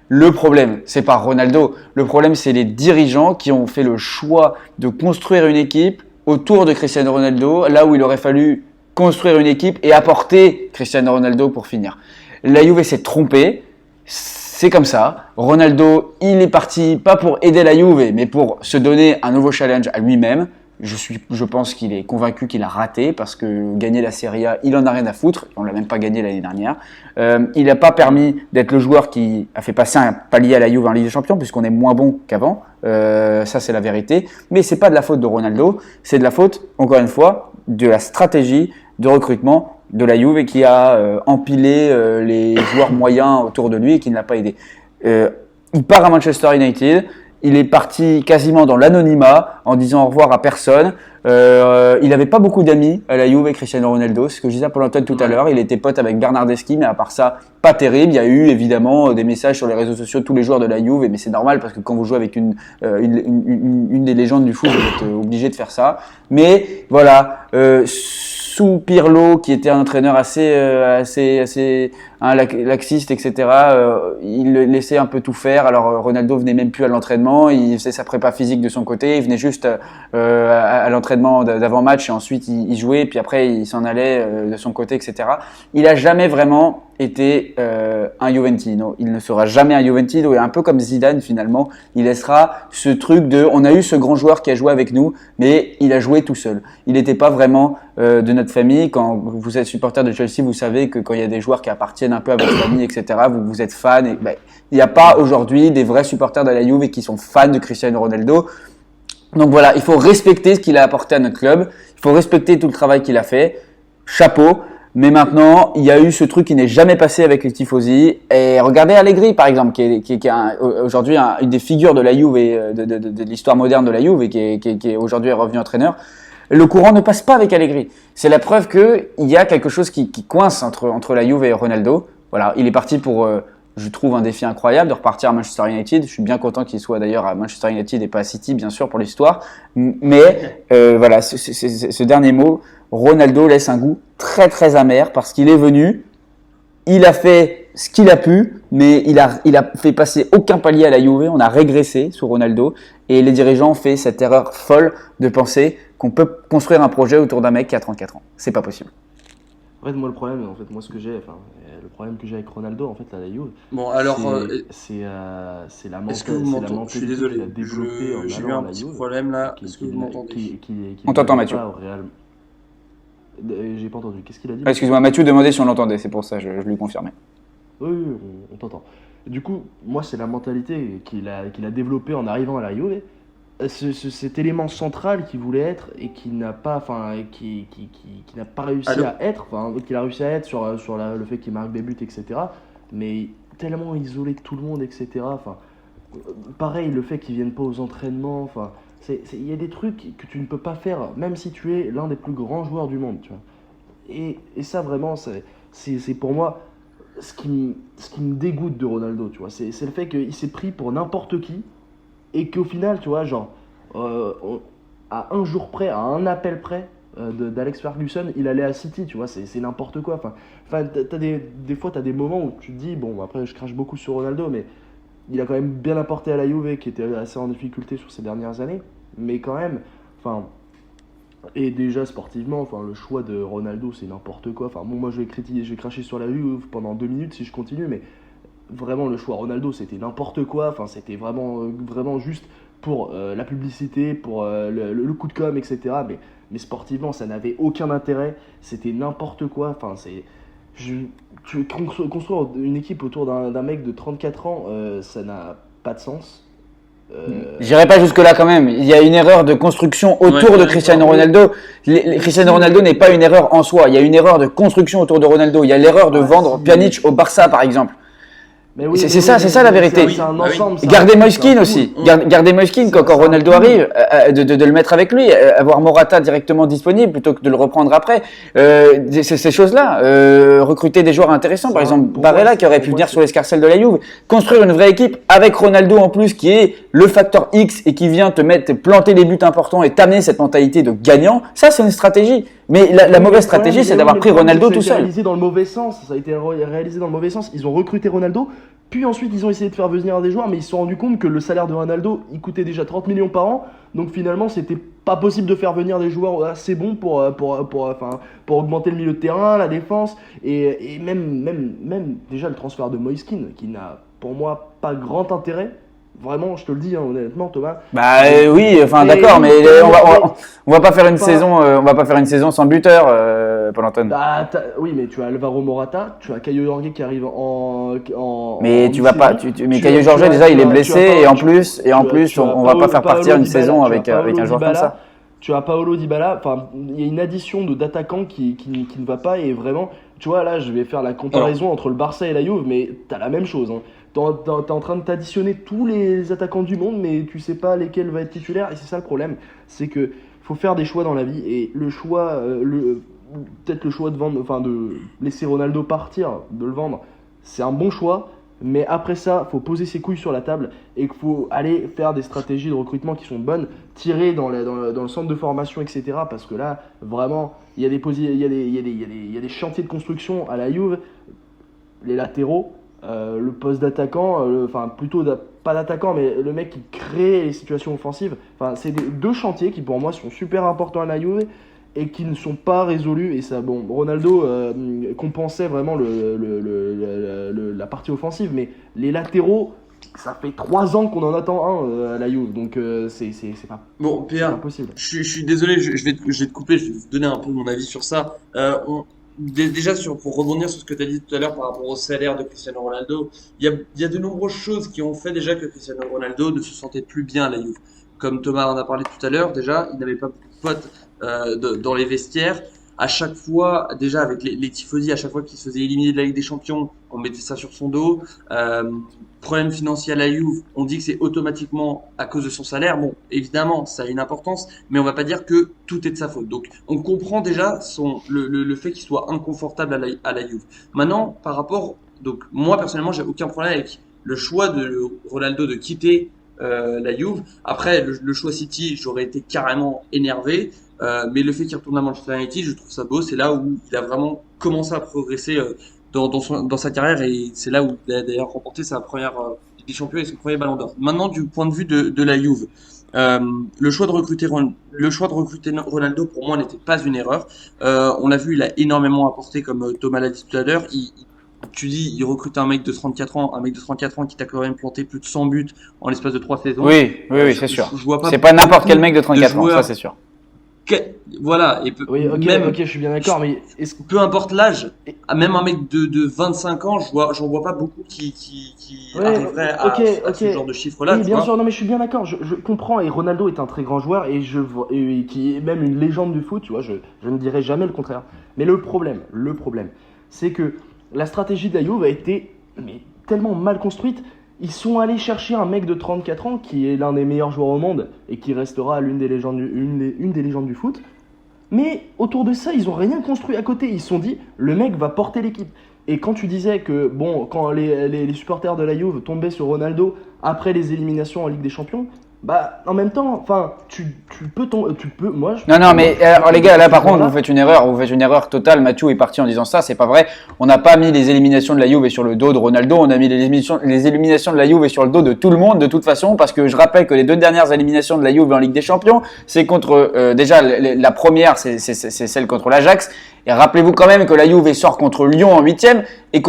Le problème, c'est pas Ronaldo. Le problème, c'est les dirigeants qui ont fait le choix de construire une équipe autour de Cristiano Ronaldo, là où il aurait fallu construire une équipe et apporter Cristiano Ronaldo pour finir. La Juve s'est trompée. C'est comme ça. Ronaldo, il est parti pas pour aider la Juve, mais pour se donner un nouveau challenge à lui-même. Je pense qu'il est convaincu qu'il a raté parce que gagner la Serie A, il en a rien à foutre. On l'a même pas gagné l'année dernière. Il n'a pas permis d'être le joueur qui a fait passer un palier à la Juve en Ligue des Champions puisqu'on est moins bon qu'avant. Ça, c'est la vérité. Mais c'est pas de la faute de Ronaldo. C'est de la faute, encore une fois, de la stratégie de recrutement de la Juve qui a empilé les joueurs moyens autour de lui et qui ne l'a pas aidé. Il part à Manchester United. il est parti quasiment dans l'anonymat en disant au revoir à personne. Il n'avait pas beaucoup d'amis à la Juve et Cristiano Ronaldo, c'est ce que je disais à Paul-Antoine tout à l'heure. Il était pote avec Bernardeschi, mais à part ça, pas terrible. Il y a eu évidemment des messages sur les réseaux sociaux de tous les joueurs de la Juve, mais c'est normal parce que quand vous jouez avec une des légendes du foot, vous êtes obligé de faire ça. Mais voilà, sous Pirlo, qui était un entraîneur assez laxiste, etc., il laissait un peu tout faire. Alors Ronaldo venait même plus à l'entraînement, il faisait sa prépa physique de son côté, il venait juste à l'entraînement d'avant-match et ensuite il jouait, puis après il s'en allait de son côté, etc. Il a jamais vraiment été un Juventino. Il ne sera jamais un Juventino, et un peu comme Zidane finalement, il laissera ce truc de on a eu ce grand joueur qui a joué avec nous, mais il a joué tout seul. Il n'était pas vraiment de notre famille. Quand vous êtes supporter de Chelsea, vous savez que quand il y a des joueurs qui appartiennent un peu à votre famille, etc., vous êtes fan. Et, il n'y a pas aujourd'hui des vrais supporters de la Juve qui sont fans de Cristiano Ronaldo. Donc voilà, il faut respecter ce qu'il a apporté à notre club. Il faut respecter tout le travail qu'il a fait. Chapeau. Mais maintenant, il y a eu ce truc qui n'est jamais passé avec les tifosi. Et regardez Allegri, par exemple, qui est aujourd'hui une des figures de la Juve et de l'histoire moderne de la Juve et qui est aujourd'hui revenu entraîneur. Le courant ne passe pas avec Allegri. C'est la preuve qu'il y a quelque chose qui coince entre la Juve et Ronaldo. Voilà, il est parti pour, je trouve, un défi incroyable de repartir à Manchester United. Je suis bien content qu'il soit d'ailleurs à Manchester United et pas à City, bien sûr, pour l'histoire. Mais voilà, ce dernier mot, Ronaldo laisse un goût très très amer parce qu'il est venu, il a fait ce qu'il a pu, mais il a fait passer aucun palier à la Juve. On a régressé sous Ronaldo et les dirigeants ont fait cette erreur folle de penser qu'on peut construire un projet autour d'un mec qui a 34 ans. C'est pas possible. En fait, moi, le problème que j'ai avec Ronaldo, en fait, à la Juve, Bon, alors, c'est la est-ce que vous m'entendez? Je suis désolé, qu'il a développée en j'ai eu allant un à la petit Juve, problème là. qui- Est-ce que qui- vous m'entendez? qui On t'entend, n'avait Mathieu. pas au Real. J'ai pas entendu. Qu'est-ce qu'il a dit? Excuse-moi, Mathieu demandait si on l'entendait, c'est pour ça je lui confirmais. Oui, on t'entend. Du coup, moi, c'est la mentalité qu'il a développée en arrivant à la Juve. Cet élément central qu'il voulait être et qui n'a pas, qui n'a pas réussi Allô? à être, qu'il a réussi à être sur le fait qu'il marque des buts, etc. Mais tellement isolé de tout le monde, etc. Pareil, le fait qu'il vienne pas aux entraînements, il y a des trucs que tu ne peux pas faire, même si tu es l'un des plus grands joueurs du monde, tu vois. Et ça, vraiment, c'est pour moi ce qui me dégoûte de Ronaldo, tu vois. C'est le fait qu'il s'est pris pour n'importe qui et qu'au final, tu vois, genre, à un jour près, à un appel près d'Alex Ferguson, il allait à City, tu vois, c'est n'importe quoi. Des fois, tu as des moments où tu te dis, bon, après, je crache beaucoup sur Ronaldo, mais il a quand même bien apporté à la Juve, qui était assez en difficulté sur ces dernières années. Mais quand même, et déjà sportivement, le choix de Ronaldo, c'est n'importe quoi. Moi, je vais cracher sur la Juve pendant 2 minutes si je continue, mais vraiment, le choix Ronaldo, c'était n'importe quoi. C'était vraiment juste pour la publicité, pour le coup de com', etc. Mais sportivement, ça n'avait aucun intérêt. C'était n'importe quoi. Construire une équipe autour d'un mec de 34 ans, ça n'a pas de sens. J'irai pas jusque là quand même. Il y a une erreur de construction autour de Cristiano Ronaldo. Cristiano Ronaldo n'est pas une erreur en soi. Il y a une erreur de construction autour de Ronaldo. Il y a l'erreur de vendre Pjanic au Barça, par exemple. C'est ça la vérité. C'est un ensemble. Gardez Moiskin aussi. Gardez Moiskin quand Ronaldo arrive, de le mettre avec lui, avoir Morata directement disponible plutôt que de le reprendre après. Ces choses-là. Recruter des joueurs intéressants, par exemple Barella qui aurait pu venir sur l'escarcelle de la Juve. Construire une vraie équipe avec Ronaldo en plus qui est le facteur X et qui vient te planter les buts importants et t'amener cette mentalité de gagnant. Ça, c'est une stratégie. Mais la mauvaise stratégie, c'est d'avoir pris Ronaldo tout seul. Ça a été réalisé dans le mauvais sens. Ils ont recruté Ronaldo, puis ensuite ils ont essayé de faire venir des joueurs, mais ils se sont rendus compte que le salaire de Ronaldo, il coûtait déjà 30 millions par an. Donc finalement, c'était pas possible de faire venir des joueurs assez bons pour augmenter le milieu de terrain, la défense, et même déjà le transfert de Moiskin, qui n'a pour moi pas grand intérêt. Vraiment, je te le dis honnêtement, Thomas. Oui, d'accord, mais on va pas faire une saison, on va pas faire une saison sans buteur, Paul-Antoine. Oui, mais tu as Alvaro Morata, tu as Caio Jorge qui arrive Mais tu vas pas, mais Caio Jorge déjà il est blessé et en plus on va pas faire partir une saison avec un joueur comme ça. Tu as Paolo Dybala, il y a une addition d'attaquants qui ne va pas, et vraiment, tu vois, là je vais faire la comparaison entre le Barça et la Juve, mais t'as la même chose. t'es en train de t'additionner tous les attaquants du monde, mais tu sais pas lesquels va être titulaire. Et c'est ça le problème, c'est que faut faire des choix dans la vie. Et le choix, peut-être le choix de vendre, enfin de laisser Ronaldo partir, de le vendre, c'est un bon choix. Mais après ça, faut poser ses couilles sur la table et qu'il faut aller faire des stratégies de recrutement qui sont bonnes, tirer dans le centre de formation, etc. Parce que là, vraiment, il y a des chantiers de construction à la Juve, les latéraux, le poste d'attaquant, enfin plutôt pas d'attaquant, mais le mec qui crée les situations offensives. Enfin, c'est deux chantiers qui pour moi sont super importants à la Juve et qui ne sont pas résolus. Et ça, bon, Ronaldo compensait vraiment la partie offensive, mais les latéraux, ça fait 3 ans qu'on en attend un à la Juve, donc c'est pas, Bon, c'est Pierre, pas possible. je suis désolé, je vais te couper, je vais te donner un peu mon avis sur ça. Déjà, pour rebondir sur ce que tu as dit tout à l'heure par rapport au salaire de Cristiano Ronaldo, il y a de nombreuses choses qui ont fait déjà que Cristiano Ronaldo ne se sentait plus bien à la Juve. Comme Thomas en a parlé tout à l'heure, déjà, il n'avait pas beaucoup de potes dans les vestiaires. À chaque fois, déjà avec les tifosi, à chaque fois qu'il se faisait éliminer de la Ligue des Champions, on mettait ça sur son dos. Problème financier à la Juve, on dit que c'est automatiquement à cause de son salaire. Bon, évidemment, ça a une importance, mais on va pas dire que tout est de sa faute. Donc, on comprend déjà le fait qu'il soit inconfortable à la Juve. Maintenant, par rapport, donc moi personnellement, j'ai aucun problème avec le choix de Ronaldo de quitter la Juve. Après, le choix City, j'aurais été carrément énervé. Mais le fait qu'il retourne à Manchester United, je trouve ça beau. C'est là où il a vraiment commencé à progresser dans sa carrière et c'est là où il a d'ailleurs remporté sa première Ligue des Champions et son premier Ballon d'Or. Maintenant, du point de vue de la Juve, le choix de recruter Ronaldo pour moi n'était pas une erreur. On l'a vu, il a énormément apporté, comme Thomas l'a dit tout à l'heure. Tu dis, il recrute un mec de 34 ans qui t'a quand même planté plus de 100 buts en l'espace de 3 saisons. Oui, c'est sûr. Je vois C'est pas n'importe quel mec de 34 ans, joueurs ça c'est sûr. Voilà, et Oui, ok, je suis bien d'accord, mais peu importe l'âge, même un mec de 25 ans, j'en vois pas beaucoup qui ouais, arriverait à ce genre de chiffre-là. Oui, tu bien vois. sûr, non mais je suis bien d'accord, je comprends, et Ronaldo est un très grand joueur, et qui est même une légende du foot, tu vois, je ne dirais jamais le contraire. Mais le problème, c'est que la stratégie de la Juve a été tellement mal construite. Ils sont allés chercher un mec de 34 ans qui est l'un des meilleurs joueurs au monde et qui restera une des légendes du foot. Mais autour de ça, ils n'ont rien construit à côté. Ils se sont dit, le mec va porter l'équipe. Et quand tu disais que, bon, quand les supporters de la Juve tombaient sur Ronaldo après les éliminations en Ligue des Champions, bah, en même temps, enfin, tu peux, moi, Non, mais alors, les gars, là par contre, vous faites une erreur totale. Mathieu est parti en disant ça, c'est pas vrai. On n'a pas mis les éliminations de la Juve sur le dos de Ronaldo, on a mis les éliminations de la Juve sur le dos de tout le monde, de toute façon, parce que je rappelle que les 2 dernières éliminations de la Juve en Ligue des Champions, c'est contre, déjà, la première, c'est celle contre l'Ajax. Et rappelez-vous quand même que la Juve sort contre Lyon en 8e et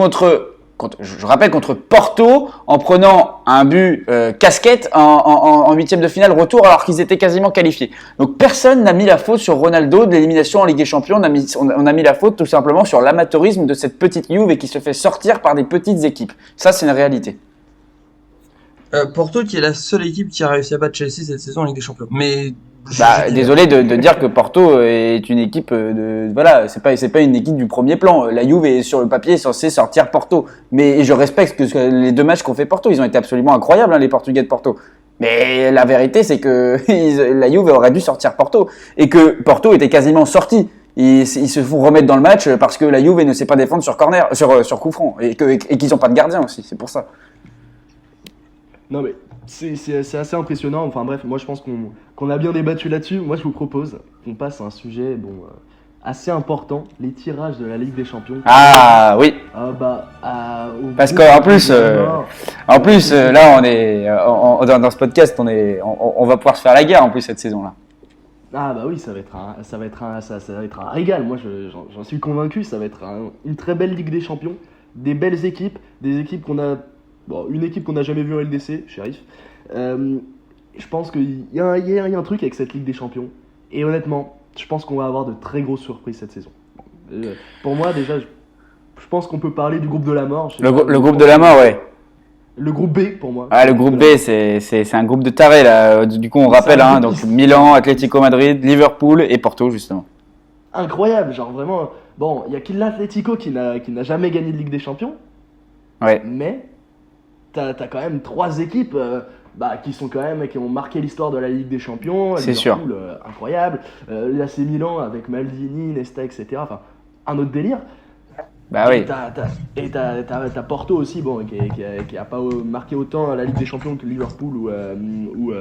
je rappelle contre Porto en prenant un but casquette en 8e de finale retour alors qu'ils étaient quasiment qualifiés. Donc personne n'a mis la faute sur Ronaldo de l'élimination en Ligue des Champions. On a mis la faute tout simplement sur l'amateurisme de cette petite Juve et qui se fait sortir par des petites équipes. Ça, c'est une réalité. Porto qui est la seule équipe qui a réussi à battre Chelsea cette saison en Ligue des Champions. Mais désolé de dire que Porto est une équipe voilà, c'est pas une équipe du premier plan. La Juve est sur le papier censée sortir Porto, mais je respecte les 2 matchs qu'ont fait Porto, ils ont été absolument incroyables les Portugais de Porto. Mais la vérité c'est que la Juve aurait dû sortir Porto et que Porto était quasiment sorti. Ils se font remettre dans le match parce que la Juve ne sait pas défendre sur corner, sur coup franc et qu'ils n'ont pas de gardien aussi, c'est pour ça. Non mais c'est assez impressionnant. Enfin bref, moi je pense qu'on a bien débattu là-dessus. Moi je vous propose qu'on passe à un sujet assez important, les tirages de la Ligue des Champions. Ah oui. Parce qu'en plus, là on est dans ce podcast, on va pouvoir se faire la guerre en plus cette saison-là. Ah bah oui, ça va être un régal. Moi j'en suis convaincu. Ça va être une très belle Ligue des Champions, des belles équipes, des équipes qu'on a. Bon, une équipe qu'on n'a jamais vue en LDC, Sheriff. Je pense qu'il y a un truc avec cette Ligue des Champions. Et honnêtement, je pense qu'on va avoir de très grosses surprises cette saison. Pour moi, déjà, je pense qu'on peut parler du groupe de la mort. Le groupe de la mort, ouais. Le groupe B, pour moi. Ah, le groupe B, c'est un groupe de tarés, là. Du coup, on rappelle, donc Milan, Atlético Madrid, Liverpool et Porto, justement. Incroyable, genre vraiment. Bon, il y a l'Atlético qui n'a jamais gagné de Ligue des Champions. Ouais. Mais t'as quand même 3 équipes qui ont marqué l'histoire de la Ligue des Champions. C'est sûr. Incroyable. L'AC Milan avec Maldini, Nesta, etc. Enfin, un autre délire. Bah oui. Et t'as Porto aussi, qui a pas marqué autant la Ligue des Champions que Liverpool ou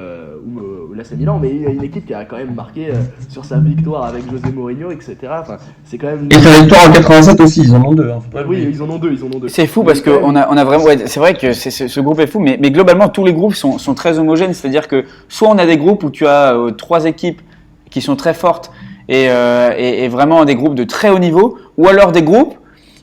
l'AC Milan, mais une équipe qui a quand même marqué sur sa victoire avec José Mourinho, etc. Enfin, c'est quand même. Et sa victoire en 87 aussi, ils en ont 2. Hein, oui, ils en ont deux. C'est fou parce qu'on a vraiment. Ouais, c'est vrai que ce groupe est fou, mais globalement tous les groupes sont très homogènes. C'est-à-dire que soit on a des groupes où tu as 3 équipes qui sont très fortes et vraiment des groupes de très haut niveau, ou alors des groupes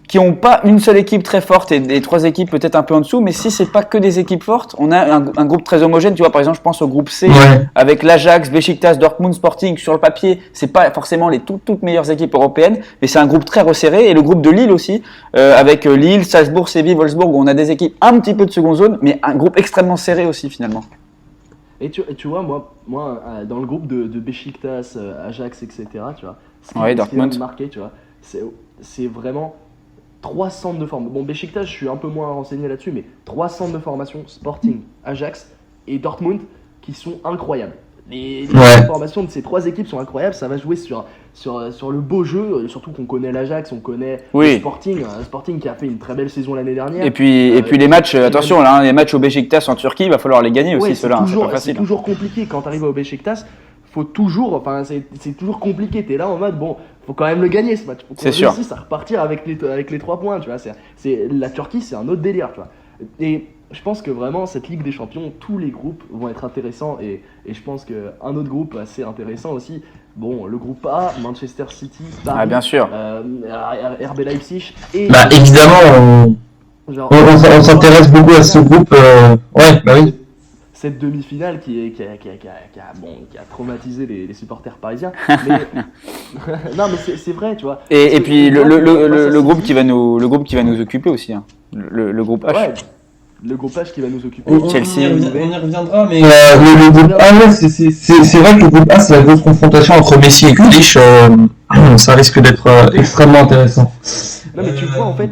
qui n'ont pas une seule équipe très forte et 3 équipes peut-être un peu en dessous, mais si c'est pas que des équipes fortes, on a un groupe très homogène. Tu vois, par exemple, je pense au groupe C, avec l'Ajax, Beşiktaş, Dortmund, Sporting. Sur le papier, c'est pas forcément les toutes meilleures équipes européennes, mais c'est un groupe très resserré. Et le groupe de Lille aussi, avec Lille, Salzbourg, Séville, Wolfsburg, où on a des équipes un petit peu de seconde zone, mais un groupe extrêmement serré aussi finalement. Et tu vois, moi, dans le groupe de Beşiktaş, Ajax, etc., tu vois, ce qui Dortmund. m'a marqué, tu vois, c'est vraiment 3 centres de formation. Bon, Beşiktaş, je suis un peu moins renseigné là-dessus, mais 3 centres de formation, Sporting, Ajax et Dortmund, qui sont incroyables. Les formations de ces 3 équipes sont incroyables. Ça va jouer sur le beau jeu, surtout qu'on connaît l'Ajax, on connaît le Sporting qui a fait une très belle saison l'année dernière. Et puis les matchs, attention là, les matchs au Beşiktaş en Turquie, il va falloir les gagner aussi, ceux-là. C'est pas facile. C'est toujours compliqué quand tu arrives au Beşiktaş. C'est toujours compliqué. T'es là en mode faut quand même le gagner ce match. Faut qu'on réussisse à repartir avec les 3 points, tu vois. La Turquie, c'est un autre délire, tu vois. Et je pense que vraiment cette Ligue des Champions, tous les groupes vont être intéressants et je pense qu'un autre groupe assez intéressant aussi. Bon, le groupe A, Manchester City, Paris, bien sûr. RB Leipzig et. Évidemment, on s'intéresse beaucoup à ce groupe. Oui. Cette demi-finale qui a traumatisé les supporters parisiens. Mais... non, mais c'est vrai, tu vois. Et puis le groupe qui va nous occuper aussi, hein. Le groupe H. Ouais, le groupe H qui va nous occuper. Chelsea. On y reviendra, mais le groupe A, c'est vrai que le groupe A, c'est la grosse confrontation entre Messi et Grealish. Ça risque d'être extrêmement intéressant. Non, mais tu vois, en fait,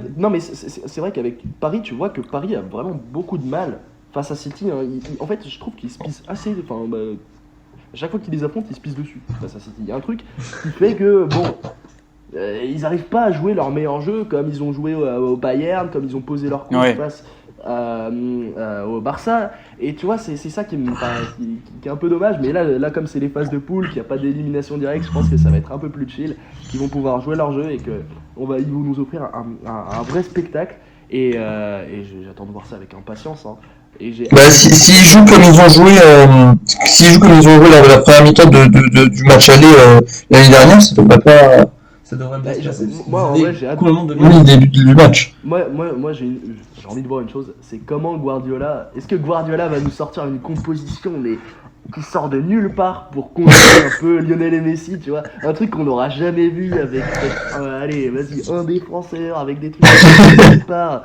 c'est vrai qu'avec Paris, tu vois que Paris a vraiment beaucoup de mal face à City. Hein. En fait, je trouve qu'ils se pissent assez. À chaque fois qu'ils les affrontent, ils se pissent dessus face à City. Il y a un truc qui fait que, ils n'arrivent pas à jouer leur meilleur jeu comme ils ont joué au Bayern, comme ils ont posé leur coup face au Barça. Et tu vois, c'est ça qui est un peu dommage. Mais là comme c'est les phases de poule, qu'il n'y a pas d'élimination directe, je pense que ça va être un peu plus chill, qu'ils vont pouvoir jouer leur jeu et qu'ils vont nous offrir un vrai spectacle. Et j'attends de voir ça avec impatience. Hein. S'ils jouent comme ils ont joué, la première mi-temps du match aller l'année dernière, ça devrait pas. Ça devrait bien. Moi, en vrai, j'ai hâte de début du match. Moi, j'ai envie de voir une chose, c'est comment Guardiola. Est-ce que Guardiola va nous sortir une composition qui sort de nulle part pour conjurer un peu Lionel et Messi, tu vois, un truc qu'on n'aura jamais vu avec allez, vas-y, un défenseur avec des trucs de nulle part.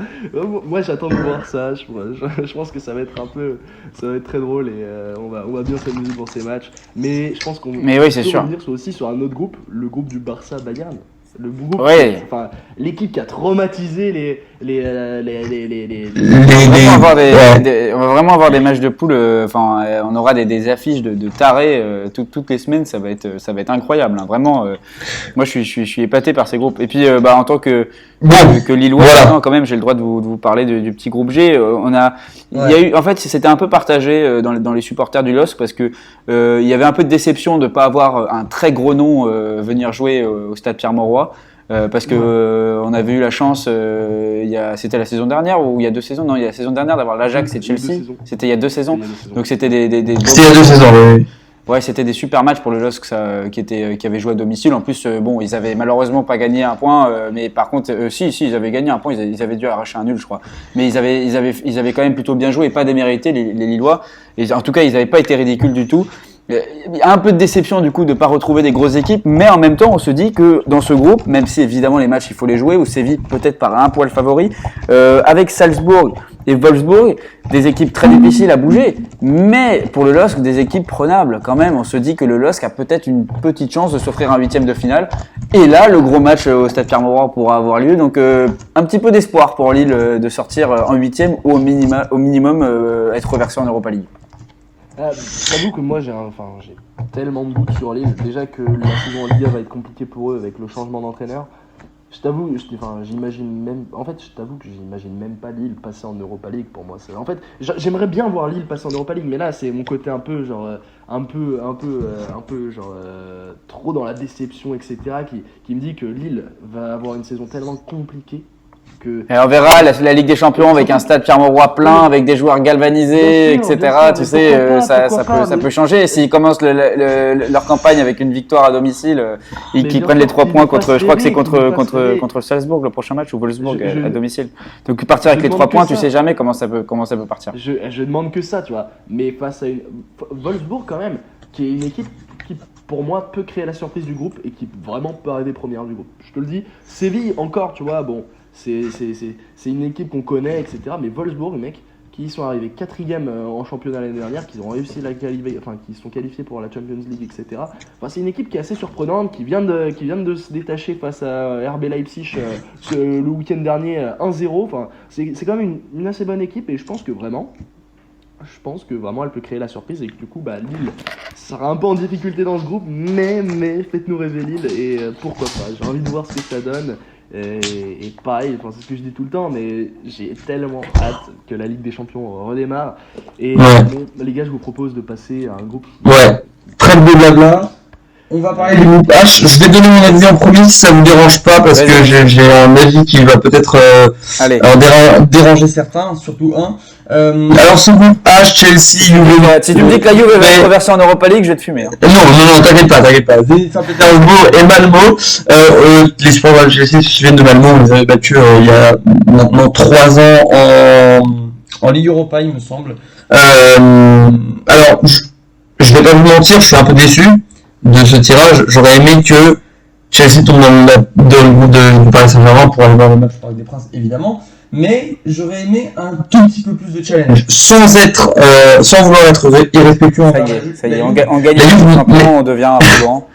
Moi, j'attends de voir ça. Je pense que ça va être très drôle et on va bien s'amuser pour ces matchs. Mais je pense qu'on peut revenir aussi sur un autre groupe, le groupe du Barça Bayern. Le groupe, l'équipe qui a traumatisé on va vraiment avoir des matchs de poule. On aura des affiches de tarés toutes les semaines. Ça va être incroyable. Hein. Vraiment, moi je suis épaté par ces groupes. Et puis en tant que Lillois, quand même, j'ai le droit de vous parler du petit groupe G. Il y a eu, en fait, c'était un peu partagé dans les supporters du LOSC parce que il y avait un peu de déception de pas avoir un très gros nom venir jouer au Stade Pierre-Mauroy. Parce que on avait eu la chance, c'était la saison dernière ou il y a 2 saisons, non, il y a la saison dernière d'avoir l'Ajax et Chelsea. C'était il y a 2 saisons. Donc c'était c'était il y a 2 saisons, oui. Ouais, c'était des super matchs pour le LOSC qui avait joué à domicile. En plus, ils avaient malheureusement pas gagné un point, mais par contre, si, ils avaient gagné un point. Ils avaient dû arracher un nul, je crois. Mais ils avaient quand même plutôt bien joué et pas démérité les Lillois. Et en tout cas, ils n'avaient pas été ridicules du tout. Il y a un peu de déception du coup de ne pas retrouver des grosses équipes, mais en même temps on se dit que dans ce groupe, même si évidemment les matchs il faut les jouer, ou Séville peut-être par un poil favori, avec Salzbourg et Wolfsburg, des équipes très difficiles à bouger, mais pour le LOSC des équipes prenables quand même. On se dit que le LOSC a peut-être une petite chance de s'offrir un 8e de finale, Et là, le gros match au Stade Pierre-Mauroy pourra avoir lieu. Donc, un petit peu d'espoir pour Lille de sortir en 8e ou au minimum être reversé en Europa League. J'avoue que moi j'ai tellement de doutes sur Lille. Déjà que la saison en Liga va être compliquée pour eux avec le changement d'entraîneur. Je t'avoue que j'imagine même pas Lille passer en Europa League pour moi. En fait, j'aimerais bien voir Lille passer en Europa League, mais là c'est mon côté un peu trop dans la déception, etc. qui me dit que Lille va avoir une saison tellement compliquée. Et on verra la Ligue des Champions avec un stade Pierre-Mauroy plein, avec des joueurs galvanisés, bien sûr, etc. Tu sais, ça peut changer. S'ils commencent leur campagne avec une victoire à domicile, qu'ils prennent les 3 points contre, je crois que c'est contre Salzbourg le prochain match ou Wolfsburg à domicile. Donc partir avec les 3 points, tu sais jamais comment ça peut partir. Je demande que ça, tu vois. Mais face à une Wolfsburg quand même, qui est une équipe qui pour moi peut créer la surprise du groupe et qui vraiment peut arriver première du groupe. Je te le dis. Séville encore, tu vois, bon. C'est une équipe qu'on connaît, etc. Mais Wolfsburg, mec, qui sont arrivés 4e en championnat l'année dernière, qui ont réussi qui sont qualifiés pour la Champions League, etc. Enfin, c'est une équipe qui est assez surprenante, qui vient de se détacher face à RB Leipzig le week-end dernier 1-0. Enfin, c'est quand même une assez bonne équipe et je pense que vraiment elle peut créer la surprise et que du coup Lille sera un peu en difficulté dans ce groupe, mais faites-nous rêver Lille et pourquoi pas. J'ai envie de voir ce que ça donne. Et pareil, c'est ce que je dis tout le temps, mais j'ai tellement hâte que la Ligue des Champions redémarre. Et bon, les gars, je vous propose de passer à un groupe. Ouais, trêve de blabla. On va parler du groupe H. Je vais donner mon avis en premier si ça vous dérange pas, parce que j'ai un avis qui va peut-être déranger certains, surtout un. Alors ce groupe H, Chelsea, Juve. Si tu me dis que la Juve va être reversée en Europa League, je vais te fumer. Non, t'inquiète pas. Saint-Pétersbourg et Malmo. Les supporters de Chelsea viennent de Malmo, on les avait battus il y a maintenant 3 ans en Ligue Europa, il me semble. Alors, je vais pas vous mentir, je suis un peu déçu de ce tirage. J'aurais aimé que Chelsea tombe dans le groupe du Paris Saint-Germain pour aller voir le match Parc des Princes, évidemment. Mais j'aurais aimé un tout petit peu plus de challenge, sans vouloir être irrespectueux. Ça y est, on gagne le champion, on devient un peu grand.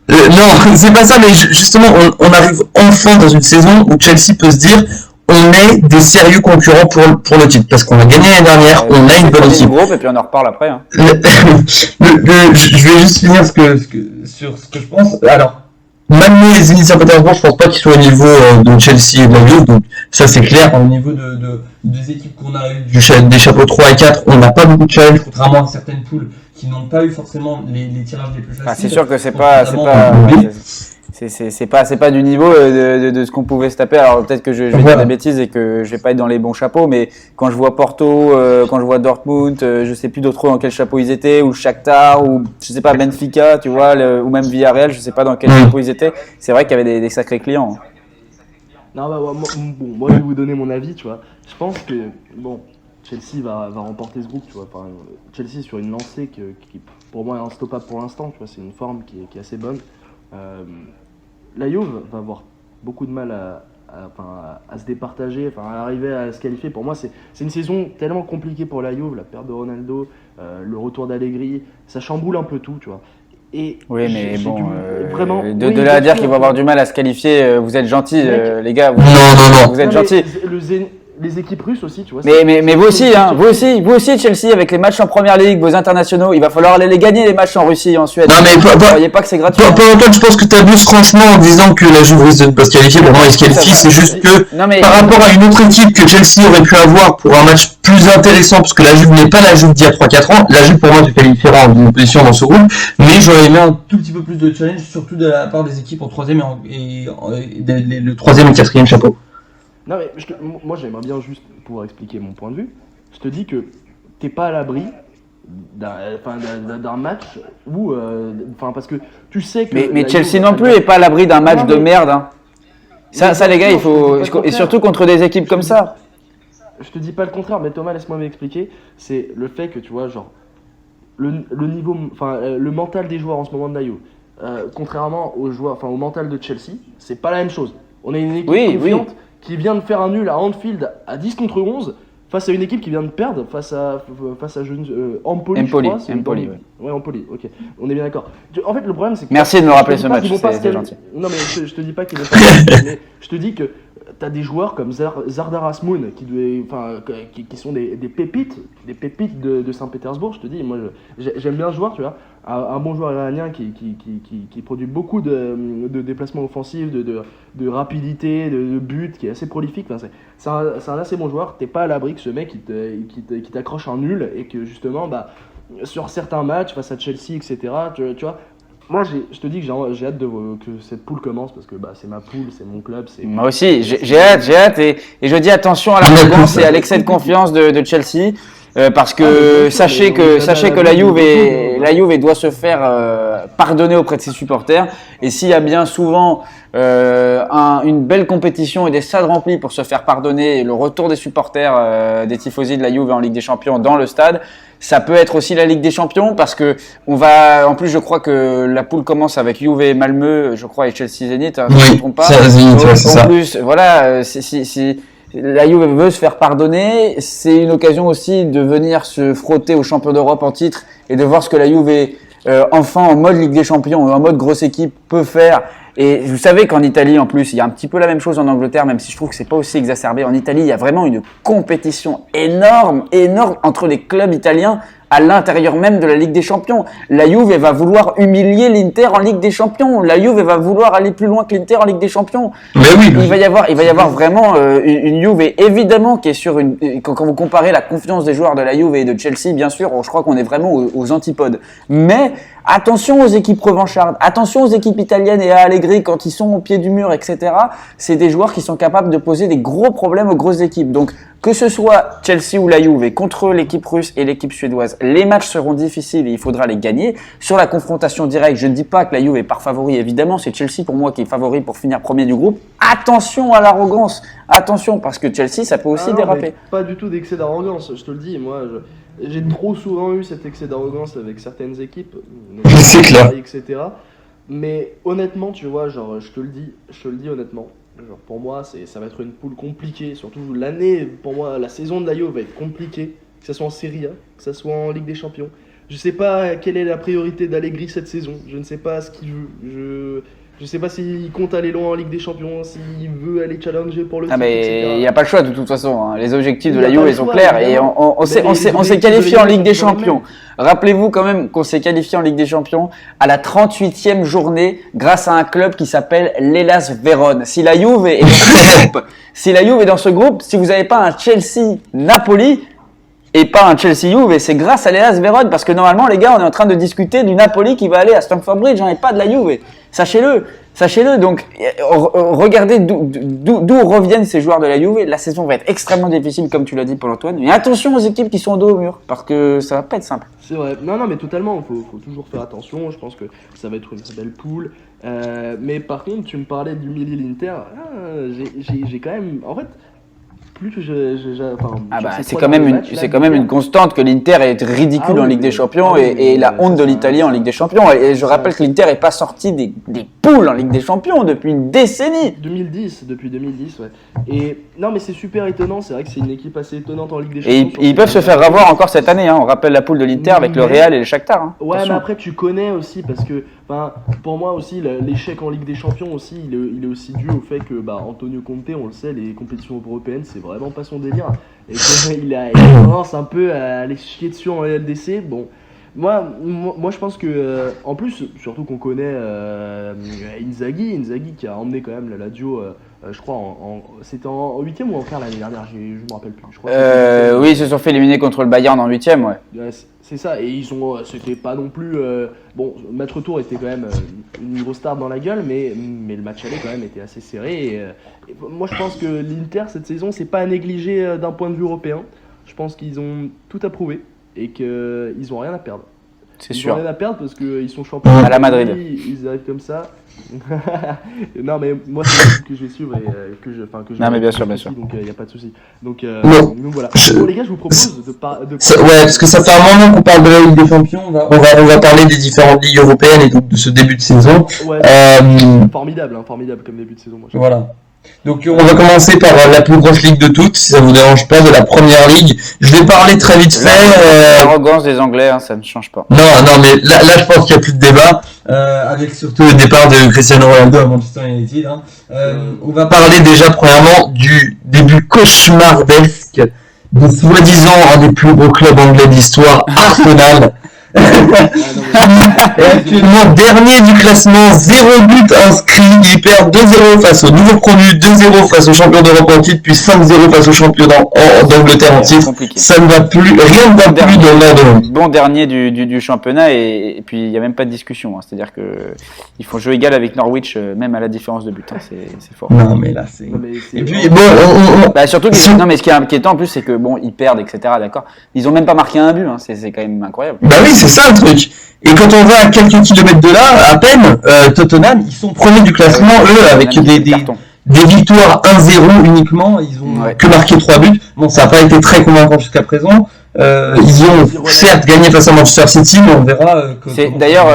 Non, c'est pas ça, mais justement, on arrive enfin dans une saison où Chelsea peut se dire on est des sérieux concurrents pour le titre, parce qu'on a gagné l'année dernière, on a une bonne équipe. Groupe et puis on en reparle après. Hein. Je vais juste finir sur ce que je pense. Alors, Malmo et Zenit Saint-Pétersbourg, je pense pas qu'ils soient au niveau de Chelsea et de la Juve, donc ça c'est clair. Au niveau des équipes qu'on a eues, des chapeaux 3 et 4, on n'a pas beaucoup de challenge, contrairement à certaines poules qui n'ont pas eu forcément les tirages les plus faciles. C'est sûr que c'est pas du niveau de ce qu'on pouvait se taper. Alors peut-être que je vais dire des bêtises et que je vais pas être dans les bons chapeaux, mais quand je vois Porto, quand je vois Dortmund, je sais plus d'autres dans quel chapeau ils étaient, ou Shakhtar, ou je sais pas Benfica, tu vois, ou même Villarreal, je sais pas dans quel chapeau ils étaient. C'est vrai qu'il y avait des sacrés clients. Non, moi je vais vous donner mon avis, tu vois. Je pense que Chelsea va remporter ce groupe, tu vois. Enfin, Chelsea sur une lancée qui pour moi est instoppable pour l'instant, tu vois. C'est une forme qui est assez bonne. La Juve va avoir beaucoup de mal à se départager, à arriver à se qualifier. Pour moi, c'est une saison tellement compliquée pour la Juve, la perte de Ronaldo, le retour d'Allegri, ça chamboule un peu tout, tu vois. Et oui, mais vraiment, de là à dire qu'ils vont avoir du mal à se qualifier, vous êtes gentils, les gars. Vous êtes gentils. Les équipes russes aussi, tu vois. Mais vous aussi, Chelsea, avec les matchs en première ligue, vos internationaux, il va falloir aller les gagner, les matchs en Russie et en Suède. Non, mais vous croyez pas que c'est gratuit. Pas longtemps, je pense que tu abuses franchement en disant que la Juve risque de ne pas se qualifier. Pour moi, ils se qualifient, c'est juste que par rapport à une autre équipe que Chelsea aurait pu avoir pour un match plus intéressant, parce que la Juve n'est pas la Juve d'il y a 3-4 ans. La Juve, pour moi, se qualifiera en position dans ce groupe. Mais j'aurais aimé un tout petit peu plus de challenge, surtout de la part des équipes en 3e et le 3e et 4e chapeau. Non mais moi j'aimerais bien juste pouvoir expliquer mon point de vue. Je te dis que t'es pas à l'abri d'un match où, parce que tu sais que. Mais Chelsea non plus est pas à l'abri d'un match de merde. Hein. Ça les gars, il faut et surtout contre des équipes comme ça. Je te dis pas le contraire, mais Thomas, laisse-moi m'expliquer. C'est le fait que tu vois genre le niveau, le mental des joueurs en ce moment de la Juve, contrairement aux joueurs, au mental de Chelsea, c'est pas la même chose. On est une équipe confiante qui vient de faire un nul à Anfield à 10 contre 11. face à une équipe qui vient de perdre, face à Empoli, je Empoli, crois. Empoli, ouais, Empoli, ok. On est bien d'accord. En fait, le problème, c'est que... Merci de me rappeler je te ce dis pas match, qu'ils vont pas c'était gentil. Non, mais je te dis pas qu'ils vont pas se calmer, mais je te dis que t'as des joueurs comme Zardar Asmoun qui sont des pépites de Saint-Pétersbourg. Je te dis, moi j'aime bien ce joueur, tu vois, un bon joueur iranien qui produit beaucoup de déplacements offensifs, de rapidité, de buts, qui est assez prolifique. Enfin, c'est un assez bon joueur. T'es pas à l'abri que ce mec qui t'accroche un nul et que justement sur certains matchs face à Chelsea, etc. Tu vois. Moi, je te dis que j'ai hâte que cette poule commence parce que c'est ma poule, c'est mon club. Moi aussi, j'ai hâte et je dis attention à l'arrogance et à l'excès de confiance de Chelsea parce que sachez que la Juve doit se faire pardonner auprès de ses supporters et s'il y a bien souvent une belle compétition et des stades remplis pour se faire pardonner et le retour des supporters des tifosi de la Juve en Ligue des Champions dans le stade, ça peut être aussi la Ligue des Champions parce que en plus je crois que la poule commence avec Juve et Malmö, je crois, et Chelsea Zenit, hein, si je ne me trompe pas. Zenit, ouais, c'est ça. En plus, voilà, si la Juve veut se faire pardonner, c'est une occasion aussi de venir se frotter aux champions d'Europe en titre et de voir ce que la Juve enfin en mode Ligue des Champions, en mode grosse équipe peut faire. Et vous savez qu'en Italie, en plus, il y a un petit peu la même chose en Angleterre, même si je trouve que c'est pas aussi exacerbé. En Italie, il y a vraiment une compétition énorme entre les clubs italiens à l'intérieur même de la Ligue des Champions. La Juve va vouloir humilier l'Inter en Ligue des Champions. La Juve va vouloir aller plus loin que l'Inter en Ligue des Champions. Mais oui, il va y avoir vraiment une Juve, évidemment, qui est sur quand vous comparez la confiance des joueurs de la Juve et de Chelsea, bien sûr, je crois qu'on est vraiment aux antipodes. Mais attention aux équipes revanchardes, attention aux équipes italiennes et à Allegri quand ils sont au pied du mur, etc. C'est des joueurs qui sont capables de poser des gros problèmes aux grosses équipes. Donc, que ce soit Chelsea ou la Juve contre l'équipe russe et l'équipe suédoise, les matchs seront difficiles et il faudra les gagner. Sur la confrontation directe, je ne dis pas que la Juve est par favori, évidemment, c'est Chelsea pour moi qui est favori pour finir premier du groupe. Attention à l'arrogance, attention parce que Chelsea, ça peut aussi déraper. Pas du tout d'excès d'arrogance, je te le dis, moi j'ai trop souvent eu cet excès d'arrogance avec certaines équipes, c'est clair, etc. Mais honnêtement, tu vois, genre je te le dis honnêtement. Genre pour moi, ça va être une poule compliquée, surtout l'année, pour moi, la saison de la Juve va être compliquée, que ce soit en Serie A, que ce soit en Ligue des Champions. Je sais pas quelle est la priorité d'Allegri cette saison, je ne sais pas ce qu'il veut, je sais pas s'il compte aller loin en Ligue des Champions, s'il veut aller challenger pour le titre, mais il n'y a pas le choix de toute façon, hein. Les objectifs de la Juve sont clairs et on s'est qualifié en Ligue des Champions. Rappelez-vous quand même qu'on s'est qualifié en Ligue des Champions à la 38e journée grâce à un club qui s'appelle l'Hellas Vérone. Si la Juve est dans ce groupe, si vous n'avez pas un Chelsea-Napoli et pas un Chelsea-Juve, c'est grâce à l'Hellas Vérone parce que normalement les gars, on est en train de discuter du Napoli qui va aller à Stamford Bridge, et pas de la Juve. Sachez-le, donc regardez d'où reviennent ces joueurs de la Juve. La saison va être extrêmement difficile, comme tu l'as dit, Paul-Antoine. Mais attention aux équipes qui sont au dos au mur, parce que ça va pas être simple. C'est vrai, non, mais totalement, il faut toujours faire attention. Je pense que ça va être une belle poule. Mais par contre, tu me parlais d'humilier l'Inter. J'ai quand même, en fait, plus que c'est quand même une constante que l'Inter est ridicule en Ligue des Champions et la honte de l'Italie en Ligue des Champions. Et je rappelle que l'Inter n'est pas sorti des poules en Ligue des Champions depuis une décennie. Depuis 2010, ouais. Et non, mais c'est super étonnant. C'est vrai que c'est une équipe assez étonnante en Ligue des Champions. Et ils peuvent se faire avoir encore cette année. Hein. On rappelle la poule de l'Inter avec le Real et le Shakhtar. Hein. Ouais, mais après tu connais aussi parce que, pour moi aussi, l'échec en Ligue des Champions aussi, il est aussi dû au fait que Antonio Conte, on le sait, les compétitions européennes, c'est vraiment pas son délire. Et qu'il a tendance un peu à aller chier dessus en LDC. Bon, moi je pense que, en plus, surtout qu'on connaît Inzaghi qui a emmené quand même la Lazio, je crois, c'était en 8ème ou en quart l'année dernière, je me rappelle plus. Je crois oui, ils se sont fait éliminer contre le Bayern en 8ème, ouais. C'est ça, et c'était pas non plus. Bon, le match retour était quand même une grosse tarte dans la gueule, mais le match aller quand même était assez serré. Et moi, je pense que l'Inter cette saison, c'est pas à négliger d'un point de vue européen. Je pense qu'ils ont tout à prouver et qu'ils ont rien à perdre. C'est sûr. Ils ont rien à perdre parce qu'ils sont champions. À la Madrid. Ils arrivent comme ça. Non, mais moi, c'est l'équipe que je vais suivre et que je. Non, mais bien sûr. Donc, il n'y a pas de souci. Donc voilà. Bon, les gars, je vous propose de ouais, parce que ça fait un moment qu'on parle de la Ligue des Champions. On va parler des différentes ligues européennes et donc de ce début de saison. Ouais, formidable comme début de saison. Moi, voilà. Donc on va commencer par la plus grosse ligue de toutes, si ça vous dérange pas, de la première ligue. Je vais parler très vite fait. L'arrogance des Anglais, hein, ça ne change pas. Non, mais là je pense qu'il n'y a plus de débat, avec surtout le départ de Cristiano Ronaldo à Manchester United. On va parler déjà premièrement du début cauchemardesque de soi-disant un des plus gros clubs anglais d'histoire, Arsenal. Et actuellement dernier du classement, 0 but inscrit, il perd 2-0 face au nouveau promu, 2-0 face au champion d'Europe en titre, puis 5-0 face au champion d'Angleterre en titre. Ça ne va plus, rien ne va plus dans l'ordre. Bon dernier du championnat et puis il n'y a même pas de discussion, hein. C'est-à-dire que ils font jeu égal avec Norwich, même à la différence de but, hein. C'est fort. Non mais là c'est... Et puis bon, Bah, surtout que, non mais ce qui est inquiétant en plus c'est que bon ils perdent etc, d'accord, ils ont même pas marqué un but, hein. C'est quand même incroyable. Bah oui, c'est ça le truc. Et quand on va à quelques kilomètres de là, à peine, Tottenham, ils sont premiers du classement, eux, avec des victoires 1-0 uniquement. Ils ont que marqué 3 buts. Bon, ça n'a pas été très convaincant jusqu'à présent. Ils ont certes gagné face à Manchester City, mais on verra. D'ailleurs,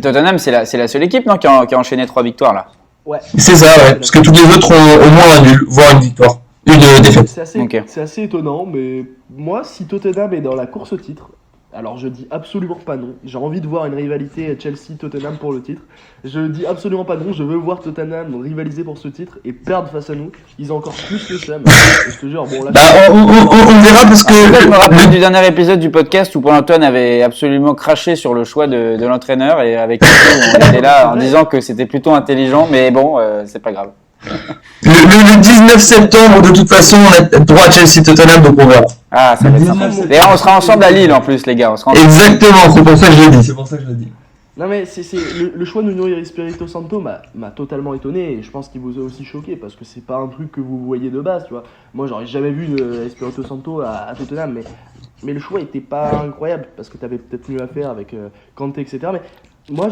Tottenham, c'est la seule équipe non, qui a enchaîné 3 victoires là. Ouais. C'est ça, ouais. Parce que tous les autres ont au moins un nul, voire une victoire. Une défaite. C'est assez étonnant, mais moi, si Tottenham est dans la course au titre, alors je dis absolument pas non. J'ai envie de voir une rivalité Chelsea-Tottenham pour le titre. Je dis absolument pas non. Je veux voir Tottenham rivaliser pour ce titre et perdre face à nous. Ils ont encore plus le seum. Je te jure, bon là. On verra parce que. Je me rappelle du dernier épisode du podcast où Paul-Antoine avait absolument craché sur le choix de l'entraîneur et avec lui, on était là en disant que c'était plutôt intelligent, mais bon, c'est pas grave. Le 19 septembre, de toute façon, on a droit à Chelsea-Tottenham, donc on verra. Ah, ça va être sympa. D'ailleurs, on sera ensemble à Lille en plus, les gars. Exactement, c'est pour ça que je le dis. Non mais le choix de Nuno Espirito Santo m'a totalement étonné et je pense qu'il vous a aussi choqué parce que c'est pas un truc que vous voyez de base, tu vois. Moi j'aurais jamais vu Espirito Santo à Tottenham, mais le choix était pas incroyable parce que t'avais peut-être mieux à faire avec Kanté, etc. Mais moi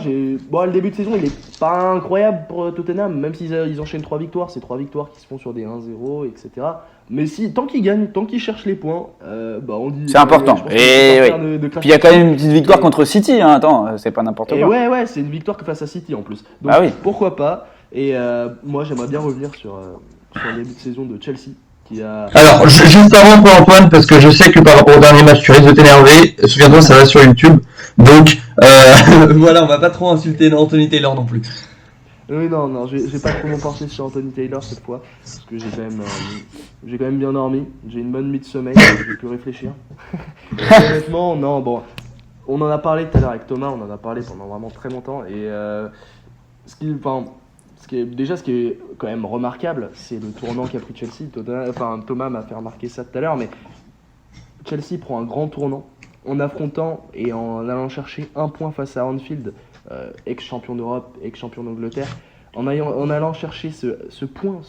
le début de saison il est pas incroyable pour Tottenham, même s'ils enchaînent 3 victoires, c'est 3 victoires qui se font sur des 1-0, etc. Mais tant qu'ils gagnent, tant qu'ils cherchent les points, on dit. C'est important. Et oui. Puis il y a quand même une petite victoire contre City, hein. Attends, c'est pas n'importe quoi. Et ouais, c'est une victoire face à City en plus. Donc pourquoi pas. Et moi j'aimerais bien revenir sur le début de saison de Chelsea. Alors, juste avant pour Antoine, parce que je sais que par rapport au dernier match, tu risques de t'énerver. Souviens-toi, ça va sur YouTube. Donc, voilà, on va pas trop insulter Anthony Taylor non plus. Oui, non, je vais pas trop m'emporter sur Anthony Taylor cette fois, parce que j'ai quand même bien dormi. J'ai une bonne nuit de sommeil, j'ai pu réfléchir. Honnêtement, non, bon, on en a parlé tout à l'heure avec Thomas, on en a parlé pendant vraiment très longtemps, et ce qui est quand même remarquable, c'est le tournant qu'a pris Chelsea. Thomas m'a fait remarquer ça tout à l'heure, mais Chelsea prend un grand tournant en affrontant et en allant chercher un point face à Anfield, ex-champion d'Europe, ex-champion d'Angleterre, en allant chercher ce point,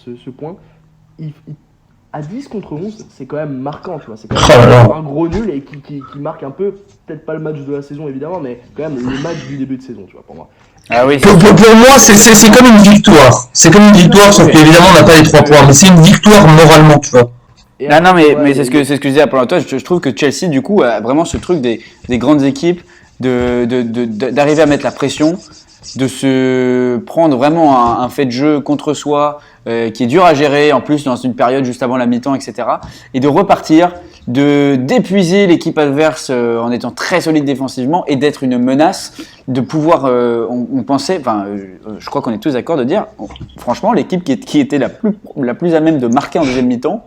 à 10 contre 11, c'est quand même marquant, tu vois. C'est quand même un gros nul et qui marque un peu, peut-être pas le match de la saison évidemment, mais quand même le match du début de saison, tu vois, pour moi. Ah oui. Pour moi, c'est comme une victoire. C'est comme une victoire, sauf qu'évidemment, on n'a pas les 3 points. Mais c'est une victoire moralement, tu vois. Non, mais c'est ce que je disais à Paul-Antoine. Je trouve que Chelsea, du coup, a vraiment ce truc des grandes équipes, d'arriver à mettre la pression, de se prendre vraiment un fait de jeu contre soi, qui est dur à gérer, en plus dans une période juste avant la mi-temps, etc. Et de repartir, d'épuiser l'équipe adverse en étant très solide défensivement et d'être une menace, de pouvoir, on pensait, je crois qu'on est tous d'accord de dire, franchement, l'équipe qui était la plus à même de marquer en deuxième mi-temps,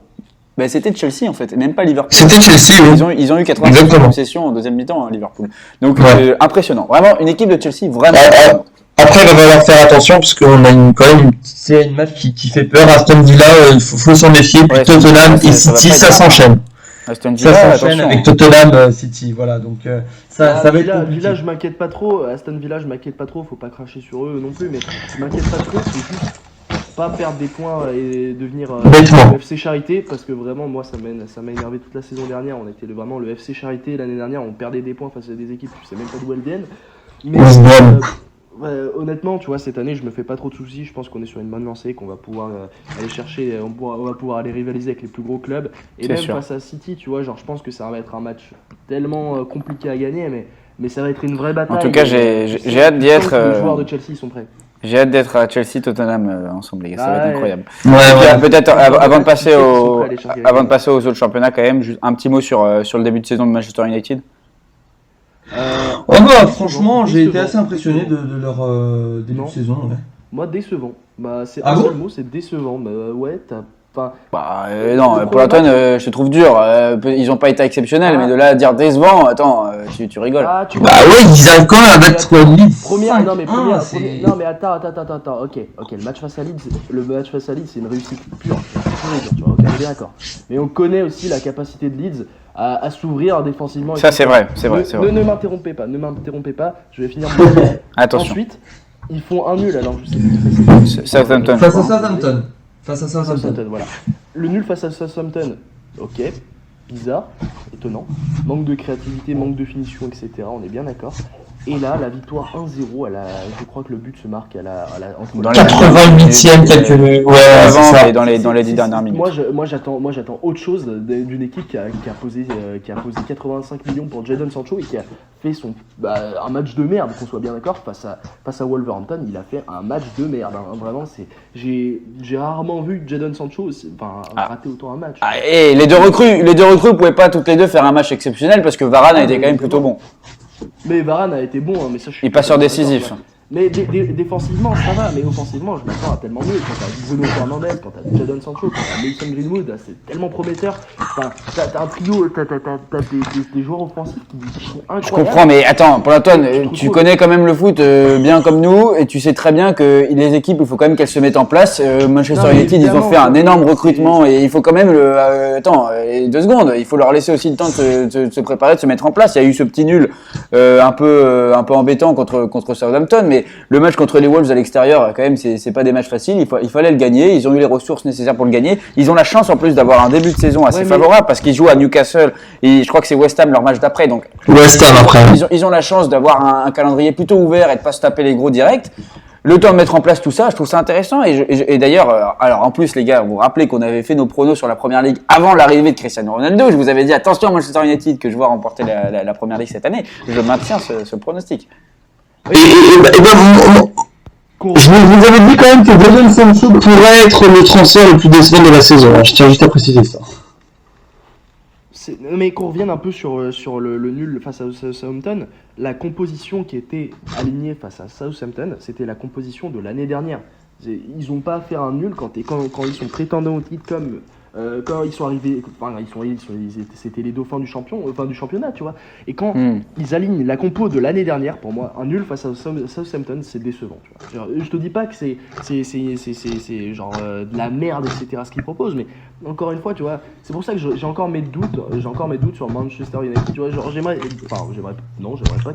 c'était Chelsea en fait, et même pas Liverpool. C'était Chelsea, oui. Ils ont eu 80% de possession en deuxième mi-temps, hein, Liverpool. Donc impressionnant. Vraiment, une équipe de Chelsea, vraiment. Après, il va falloir faire attention parce qu'on a quand même une série de matchs qui fait peur. Aston Villa, il faut s'en méfier. Puis Tottenham et City, ça s'enchaîne. Aston Villa, ça s'enchaîne avec Tottenham, City. Voilà, donc ça va être compliqué. Villa, je m'inquiète pas trop. Aston Villa, je m'inquiète pas trop. Faut pas cracher sur eux non plus, mais je m'inquiète pas trop. C'est juste pas perdre des points et devenir le FC Charité, parce que vraiment moi ça m'a énervé toute la saison dernière. On était vraiment le FC Charité l'année dernière, on perdait des points face à des équipes, tu sais même pas d'où elles viennent. Mais honnêtement, tu vois, cette année je me fais pas trop de soucis. Je pense qu'on est sur une bonne lancée, qu'on va pouvoir aller chercher, on va pouvoir aller rivaliser avec les plus gros clubs. Et même face à City, tu vois, genre je pense que ça va être un match tellement compliqué à gagner, mais ça va être une vraie bataille. En tout cas, j'ai hâte d'y être. Les joueurs de Chelsea sont prêts. J'ai hâte d'être à Chelsea-Tottenham ensemble, les gars, ça va être incroyable. Ouais. Peut-être avant de passer aux autres championnats, quand même, juste un petit mot sur le début de saison de Manchester United. Franchement, j'ai été assez impressionné de leur début de saison. Ouais. Moi, décevant. Bah, c'est Ah un bon seul mot, c'est décevant. Bah, ouais, t'as. Enfin, Non, pour Antoine, je te trouve dur. Ils ont pas été exceptionnels, mais de là à dire décevant, attends, tu rigoles. Bah ouais, ils arrivent quand même à battre Leeds. Première, non mais attends, ok, le match face à Leeds, c'est une réussite pure, tu vois, ok, on est bien d'accord. Mais on connaît aussi la capacité de Leeds à s'ouvrir défensivement. Ça c'est vrai. Ne m'interrompez pas, je vais finir mon Attention. Ensuite, ils font un nul, alors je sais plus. Southampton. Face à Southampton. Voilà. Le nul face à Southampton, ok, bizarre, étonnant, manque de créativité, manque de finition, etc. On est bien d'accord. Et là, la victoire 1-0, je crois que le but se marque dans les 88e, quelques minutes. Ouais, avant, c'est ça. Dans les 10 dernières minutes. Moi, j'attends autre chose d'une équipe qui a posé 85 millions pour Jadon Sancho et qui a fait un match de merde, qu'on soit bien d'accord, face à Wolverhampton. Il a fait un match de merde. Hein. Vraiment, j'ai rarement vu Jadon Sancho rater autant un match. Et les deux recrues pouvaient pas toutes les deux faire un match exceptionnel parce que Varane a été quand même plutôt bon. Mais Varane a été bon, hein, mais ça je suis. Il passe sur décisif. Mais défensivement, ça va, mais offensivement, je m'attends à tellement mieux. Quand t'as Bruno Fernandes, quand t'as Jadon Sancho, quand t'as Mason Greenwood, c'est tellement prometteur. Enfin, t'as un trio, t'as des joueurs offensifs qui sont incroyables. Je comprends, mais attends, pour Antoine, tu connais quand même le foot bien comme nous, et tu sais très bien que les équipes, il faut quand même qu'elles se mettent en place. Manchester United, ils ont fait un énorme recrutement, et il faut quand même 2 secondes, il faut leur laisser aussi le temps de se préparer, de se mettre en place. Il y a eu ce petit nul un peu embêtant contre Southampton, mais le match contre les Wolves à l'extérieur, quand même, c'est pas des matchs faciles. Il fallait le gagner. Ils ont eu les ressources nécessaires pour le gagner. Ils ont la chance en plus d'avoir un début de saison assez favorable parce qu'ils jouent à Newcastle et je crois que c'est West Ham leur match d'après. Donc West Ham après. Ils ont la chance d'avoir un calendrier plutôt ouvert et de pas se taper les gros directs. Le temps de mettre en place tout ça, je trouve ça intéressant. Et d'ailleurs, alors en plus les gars, vous vous rappelez qu'on avait fait nos pronos sur la Première Ligue avant l'arrivée de Cristiano Ronaldo. Je vous avais dit attention Manchester United que je vois remporter la Première Ligue cette année. Je maintiens ce pronostic. Je vous avais dit quand même que Jadon Sancho pourrait être le transfert le plus décevant de la saison. Je tiens juste à préciser ça. Mais qu'on revienne un peu sur le nul face à Southampton, la composition qui était alignée face à Southampton, c'était la composition de l'année dernière. Ils n'ont pas fait un nul quand ils sont prétendants au titre comme quand ils sont arrivés, c'était les dauphins du championnat, tu vois. Et quand ils alignent la compo de l'année dernière, pour moi, un nul face à Southampton, c'est décevant. Tu vois. Je te dis pas que c'est genre de la merde, etc. ce qu'ils proposent, mais encore une fois, tu vois, c'est pour ça que j'ai encore mes doutes sur Manchester United. Tu vois, genre j'aimerais pas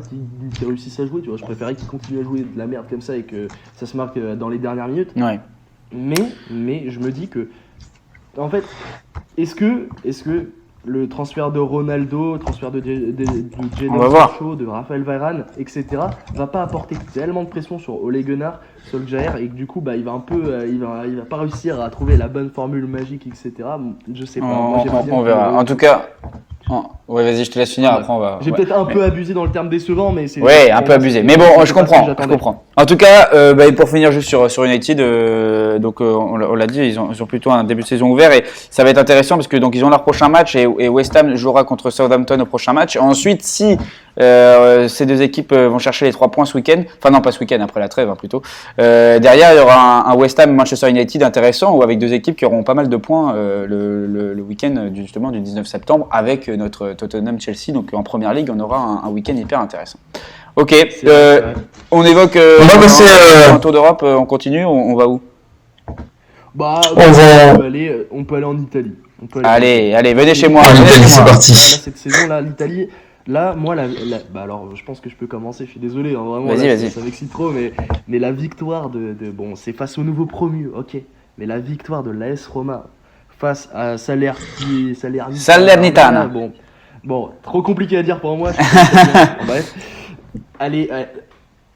qu'ils réussissent à jouer. Tu vois, je préférais qu'ils continuent à jouer de la merde comme ça et que ça se marque dans les dernières minutes. Ouais. Mais je me dis que en fait, est-ce que le transfert de Ronaldo, le transfert de Jadon Sancho, de Raphaël Varane, etc., va pas apporter tellement de pression sur Ole Gunnar Solskjaer et que du coup, il va pas réussir à trouver la bonne formule magique, etc. Je sais pas. On verra. En tout cas. Ouais, vas-y, je te laisse finir. Après, on va. J'ai peut-être un peu abusé dans le terme décevant, mais c'est. Ouais, un peu abusé. Mais bon, je comprends. En tout cas, pour finir juste sur United, donc on l'a dit, ils ont plutôt un début de saison ouvert et ça va être intéressant parce que donc ils ont leur prochain match et West Ham jouera contre Southampton au prochain match. Ensuite, si ces deux équipes vont chercher les 3 points ce week-end, enfin non pas ce week-end, après la trêve plutôt. Derrière, il y aura un West Ham Manchester United intéressant ou avec deux équipes qui auront pas mal de points le week-end justement du 19 septembre avec notre Tottenham Chelsea. Donc en première ligue, on aura un week-end hyper intéressant. Ok, on évoque un tour d'Europe, on continue, on va où? On peut aller en Italie. Allez, venez chez moi. C'est parti. Cette saison-là, l'Italie. Là, moi, alors, je pense que je peux commencer. Je suis désolé, hein, vraiment. Vas-y. Ça m'excite trop, mais la victoire bon, c'est face au nouveau promu, ok. Mais la victoire de l'AS Roma face à Salernitana. Bon, trop compliqué à dire pour moi. Bref, allez.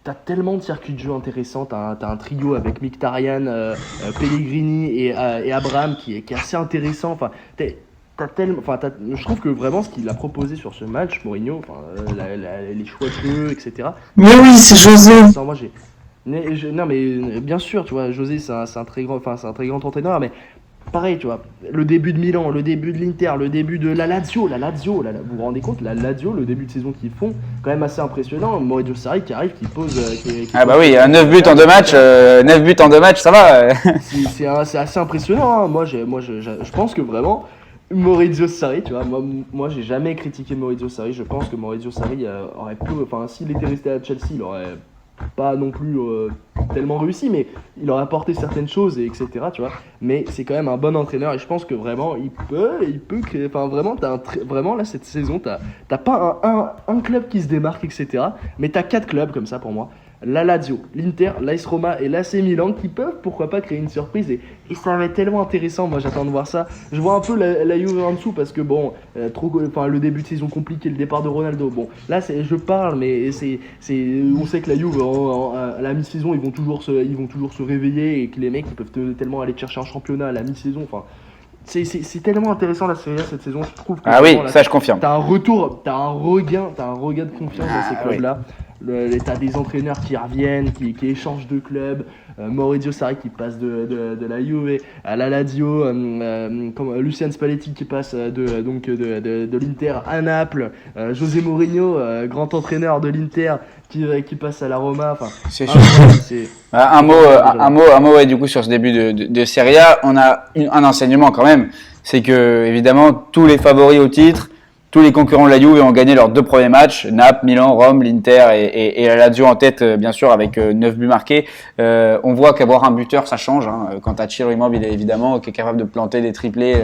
T'as tellement de circuits de jeu intéressants, t'as un trio avec Mkhitaryan, Pellegrini et Abraham qui est assez intéressant. Enfin, je trouve que vraiment ce qu'il a proposé sur ce match, Mourinho, les choix de jeu, etc. Mais oui, c'est José. Non, mais bien sûr, tu vois, José, c'est un très grand entraîneur, mais pareil, tu vois, le début de Milan, le début de l'Inter, le début de la Lazio, vous vous rendez compte, la Lazio, le début de saison qu'ils font, quand même assez impressionnant. Maurizio Sarri qui arrive, qui pose. Ah bah oui, 9 buts en 2 matchs, 9 buts en 2 matchs, ça va. C'est assez impressionnant. Hein. Je pense que vraiment, Maurizio Sarri, tu vois, moi j'ai jamais critiqué Maurizio Sarri. Je pense que Maurizio Sarri aurait pu, enfin, s'il était resté à Chelsea, il aurait pas non plus tellement réussi, mais il aurait apporté certaines choses, et etc. Tu vois. Mais c'est quand même un bon entraîneur, et je pense que vraiment, il peut créer. Enfin, vraiment, vraiment là cette saison, t'as pas un club qui se démarque, etc. Mais t'as 4 clubs comme ça pour moi. La Lazio, l'Inter, l'AS Roma et l'AC Milan qui peuvent pourquoi pas créer une surprise et ça va être tellement intéressant. Moi j'attends de voir ça. Je vois un peu la Juve en dessous parce que bon, le début de saison compliqué, le départ de Ronaldo. Bon, là je parle, mais on sait que la Juve à la mi-saison ils vont toujours se réveiller et que les mecs ils peuvent tellement aller chercher un championnat à la mi-saison. Enfin, c'est tellement intéressant la Serie A cette saison, je trouve. Ah oui, ça je confirme. T'as un regain de confiance dans ces clubs-là. T'as des entraîneurs qui reviennent, qui échangent de clubs. Maurizio Sarri qui passe de la Juve à la Lazio, comme Luciano Spalletti qui passe de l'Inter à Naples, José Mourinho, grand entraîneur de l'Inter qui passe à la Roma. Enfin, c'est sûr. Un mot ouais, du coup sur ce début de Serie A, on a un enseignement quand même, c'est que évidemment tous les favoris au titre, tous les concurrents de la Juve ont gagné leurs 2 premiers matchs, Naples, Milan, Rome, l'Inter et la Lazio en tête, bien sûr, avec 9 buts marqués. On voit qu'avoir un buteur, ça change. Hein. Quand t'as Ciro Immobile, évidemment, qui est capable de planter des triplés,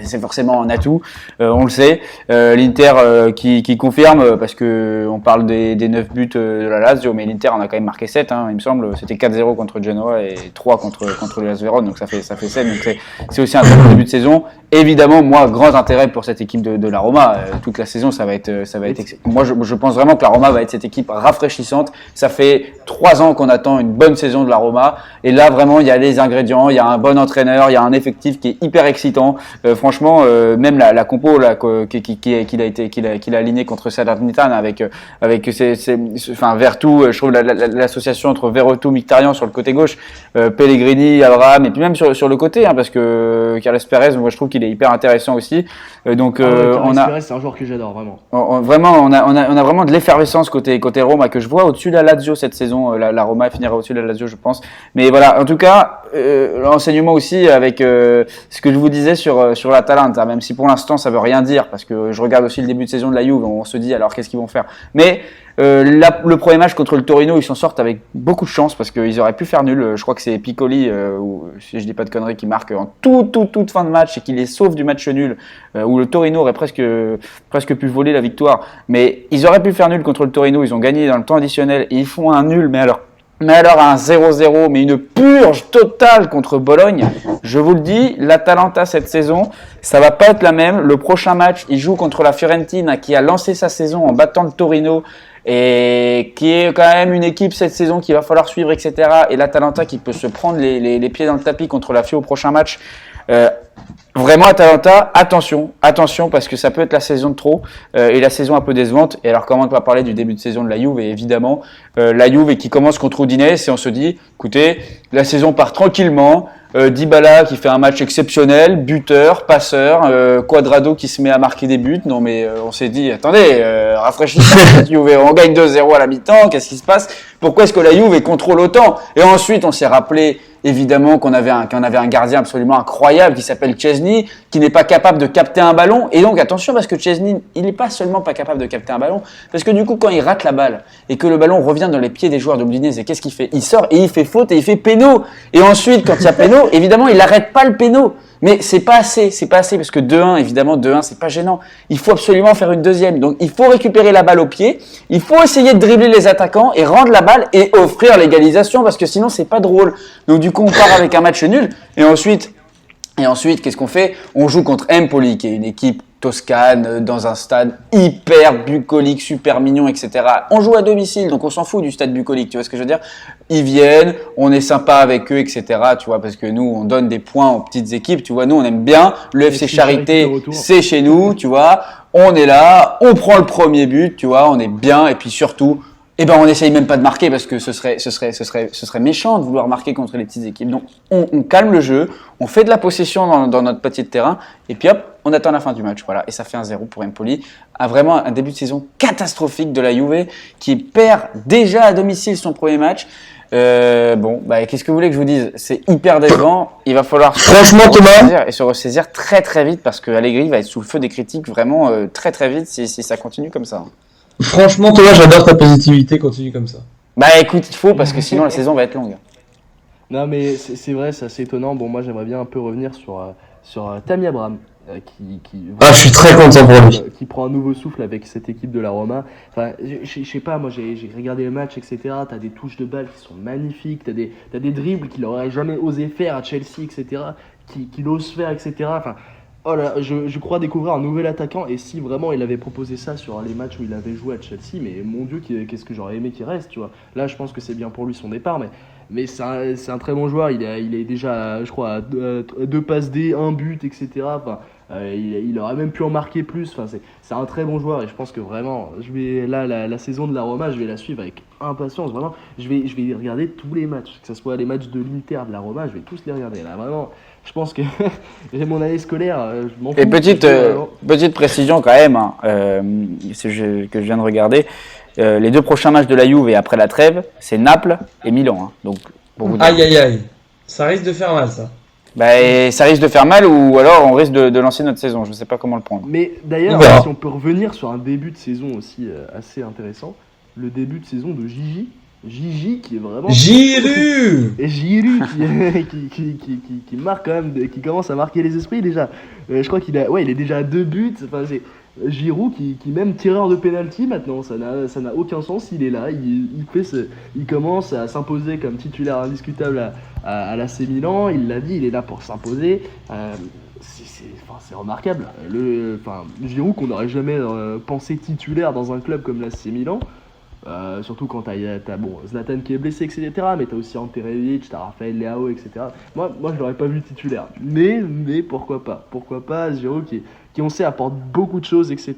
c'est forcément un atout, on le sait. L'Inter qui confirme, parce que on parle des 9 buts de la Lazio, mais l'Inter en a quand même marqué 7, hein, il me semble. C'était 4-0 contre Genoa et 3 contre le AS Vérone, donc ça fait 7. Donc c'est aussi un très bon début de saison. Évidemment, moi, grand intérêt pour cette équipe de la Roma. Toute la saison, ça va être. Moi, je pense vraiment que la Roma va être cette équipe rafraîchissante. Ça fait 3 ans qu'on attend une bonne saison de la Roma, et là, vraiment, il y a les ingrédients, il y a un bon entraîneur, il y a un effectif qui est hyper excitant. Franchement, même la compo là qu'il a aligné contre Salernitana avec Vertu, je trouve l'association entre Vertu, Mkhitaryan sur le côté gauche, Pellegrini, Abraham, et puis même sur le côté, hein, parce que Carles Perez, moi, je trouve qu'il est hyper intéressant aussi. Donc c'est un joueur que j'adore vraiment. On a vraiment de l'effervescence côté Roma que je vois au-dessus de la Lazio cette saison. La Roma finira au-dessus de la Lazio, je pense. Mais voilà, en tout cas, l'enseignement aussi avec ce que je vous disais sur l'Atalanta, même si pour l'instant ça veut rien dire parce que je regarde aussi le début de saison de la Juve, on se dit alors qu'est-ce qu'ils vont faire. Mais le premier match contre le Torino, ils s'en sortent avec beaucoup de chance parce qu'ils auraient pu faire nul. Je crois que c'est Piccoli, ou si je dis pas de conneries, qui marque en toute fin de match et qui les sauve du match nul, où le Torino aurait presque pu voler la victoire. Mais ils auraient pu faire nul contre le Torino, ils ont gagné dans le temps additionnel et ils font un nul, mais alors un 0-0, mais une purge totale contre Bologne. Je vous le dis, l'Atalanta cette saison, ça va pas être la même. Le prochain match, ils jouent contre la Fiorentina qui a lancé sa saison en battant le Torino et qui est quand même une équipe cette saison qu'il va falloir suivre, etc. Et l'Atalanta qui peut se prendre les pieds dans le tapis contre la Fio au prochain match. Vraiment Atalanta, attention parce que ça peut être la saison de trop et la saison un peu décevante. Et alors comment ne pas parler du début de saison de la Juve, et évidemment la Juve qui commence contre Udinese et on se dit écoutez, la saison part tranquillement. Dybala qui fait un match exceptionnel, buteur, passeur, Cuadrado qui se met à marquer des buts. Non mais on s'est dit attendez, rafraîchissons cette Juve, on gagne 2-0 à la mi-temps, qu'est-ce qui se passe? Pourquoi est-ce que la Juve contrôle autant? Et ensuite on s'est rappelé évidemment qu'on avait un gardien absolument incroyable qui s'appelle Szczesny, qui n'est pas capable de capter un ballon. Et donc attention parce que Szczesny, il n'est pas seulement pas capable de capter un ballon, parce que du coup quand il rate la balle et que le ballon revient dans les pieds des joueurs de Udinese, qu'est-ce qu'il fait? Il sort et il fait faute et il fait péno. Et ensuite quand il y a péno, évidemment il n'arrête pas le péno. Mais c'est pas assez parce que 2-1, évidemment 2-1 c'est pas gênant. Il faut absolument faire une deuxième. Donc il faut récupérer la balle au pied, il faut essayer de dribbler les attaquants et rendre la balle et offrir l'égalisation parce que sinon c'est pas drôle. Donc du coup on part avec un match nul et ensuite qu'est-ce qu'on fait? On joue contre Empoli qui est une équipe toscane dans un stade hyper bucolique, super mignon, etc. On joue à domicile, donc on s'en fout du stade bucolique, tu vois ce que je veux dire? Ils viennent, on est sympa avec eux, etc. Tu vois, parce que nous, on donne des points aux petites équipes, tu vois. Nous, on aime bien. Le FC Charité, c'est chez nous, tu vois. On est là, on prend le premier but, tu vois, on est bien. Et puis surtout, Eh ben, on n'essaye même pas de marquer parce que ce serait méchant de vouloir marquer contre les petites équipes. Donc, on calme le jeu, on fait de la possession dans notre petit terrain, et puis hop, on attend la fin du match. Voilà, et ça fait 1-0 pour Empoli. Vraiment un début de saison catastrophique de la Juve qui perd déjà à domicile son premier match. Qu'est-ce que vous voulez que je vous dise ? C'est hyper décevant. Il va falloir se ressaisir très très vite parce que Allegri va être sous le feu des critiques vraiment très très vite si ça continue comme ça. Franchement, Thomas, j'adore ta positivité, continue comme ça. Bah écoute, il faut parce que sinon la saison va être longue. Non mais c'est vrai, c'est assez étonnant. Bon, moi j'aimerais bien un peu revenir sur Tammy Abraham. Je suis très content pour lui. Qui prend un nouveau souffle avec cette équipe de la Roma. Enfin, je sais pas, moi j'ai regardé le match, etc. T'as des touches de balle qui sont magnifiques, t'as des dribbles qu'il aurait jamais osé faire à Chelsea, etc. Qu'il ose faire, etc. Enfin, oh là, je crois découvrir un nouvel attaquant. Et si vraiment il avait proposé ça sur les matchs où il avait joué à Chelsea, mais mon Dieu, qu'est-ce que j'aurais aimé qu'il reste, tu vois. Là, je pense que c'est bien pour lui son départ, mais c'est un très bon joueur. Il est déjà, je crois, à 2 passes D, 1 but, etc. Enfin, il aurait même pu en marquer plus. Enfin, c'est un très bon joueur et je pense que vraiment, la saison de la Roma, je vais la suivre avec impatience. Vraiment, je vais regarder tous les matchs, que ce soit les matchs de l'Inter, de la Roma, je vais tous les regarder. Là, vraiment, je pense que j'ai mon année scolaire. Je m'en fous. Et petite précision quand même, que je viens de regarder. Les 2 prochains matchs de la Juve et après la trêve, c'est Naples et Milan. Donc, pour vous dire. Aïe, ça risque de faire mal ça. Ça risque de faire mal ou alors on risque de lancer notre saison. Je ne sais pas comment le prendre. Mais d'ailleurs, si on peut revenir sur un début de saison aussi assez intéressant, le début de saison de Gigi qui est vraiment Giroud qui marque quand même, qui commence à marquer les esprits déjà. Je crois qu'il est déjà à 2 buts. Enfin, c'est Giroud qui même tireur de penalty maintenant, ça n'a aucun sens. Il est là, il commence à s'imposer comme titulaire indiscutable à l'AC Milan. Il l'a dit, il est là pour s'imposer. C'est remarquable. Giroud qu'on n'aurait jamais pensé titulaire dans un club comme l'AC Milan. Surtout quand t'as Zlatan qui est blessé, etc. Mais t'as aussi Ante Rebic, t'as Rafael Leao, etc. Moi je l'aurais pas vu titulaire. Mais pourquoi pas Giroud qui on sait apporte beaucoup de choses, etc.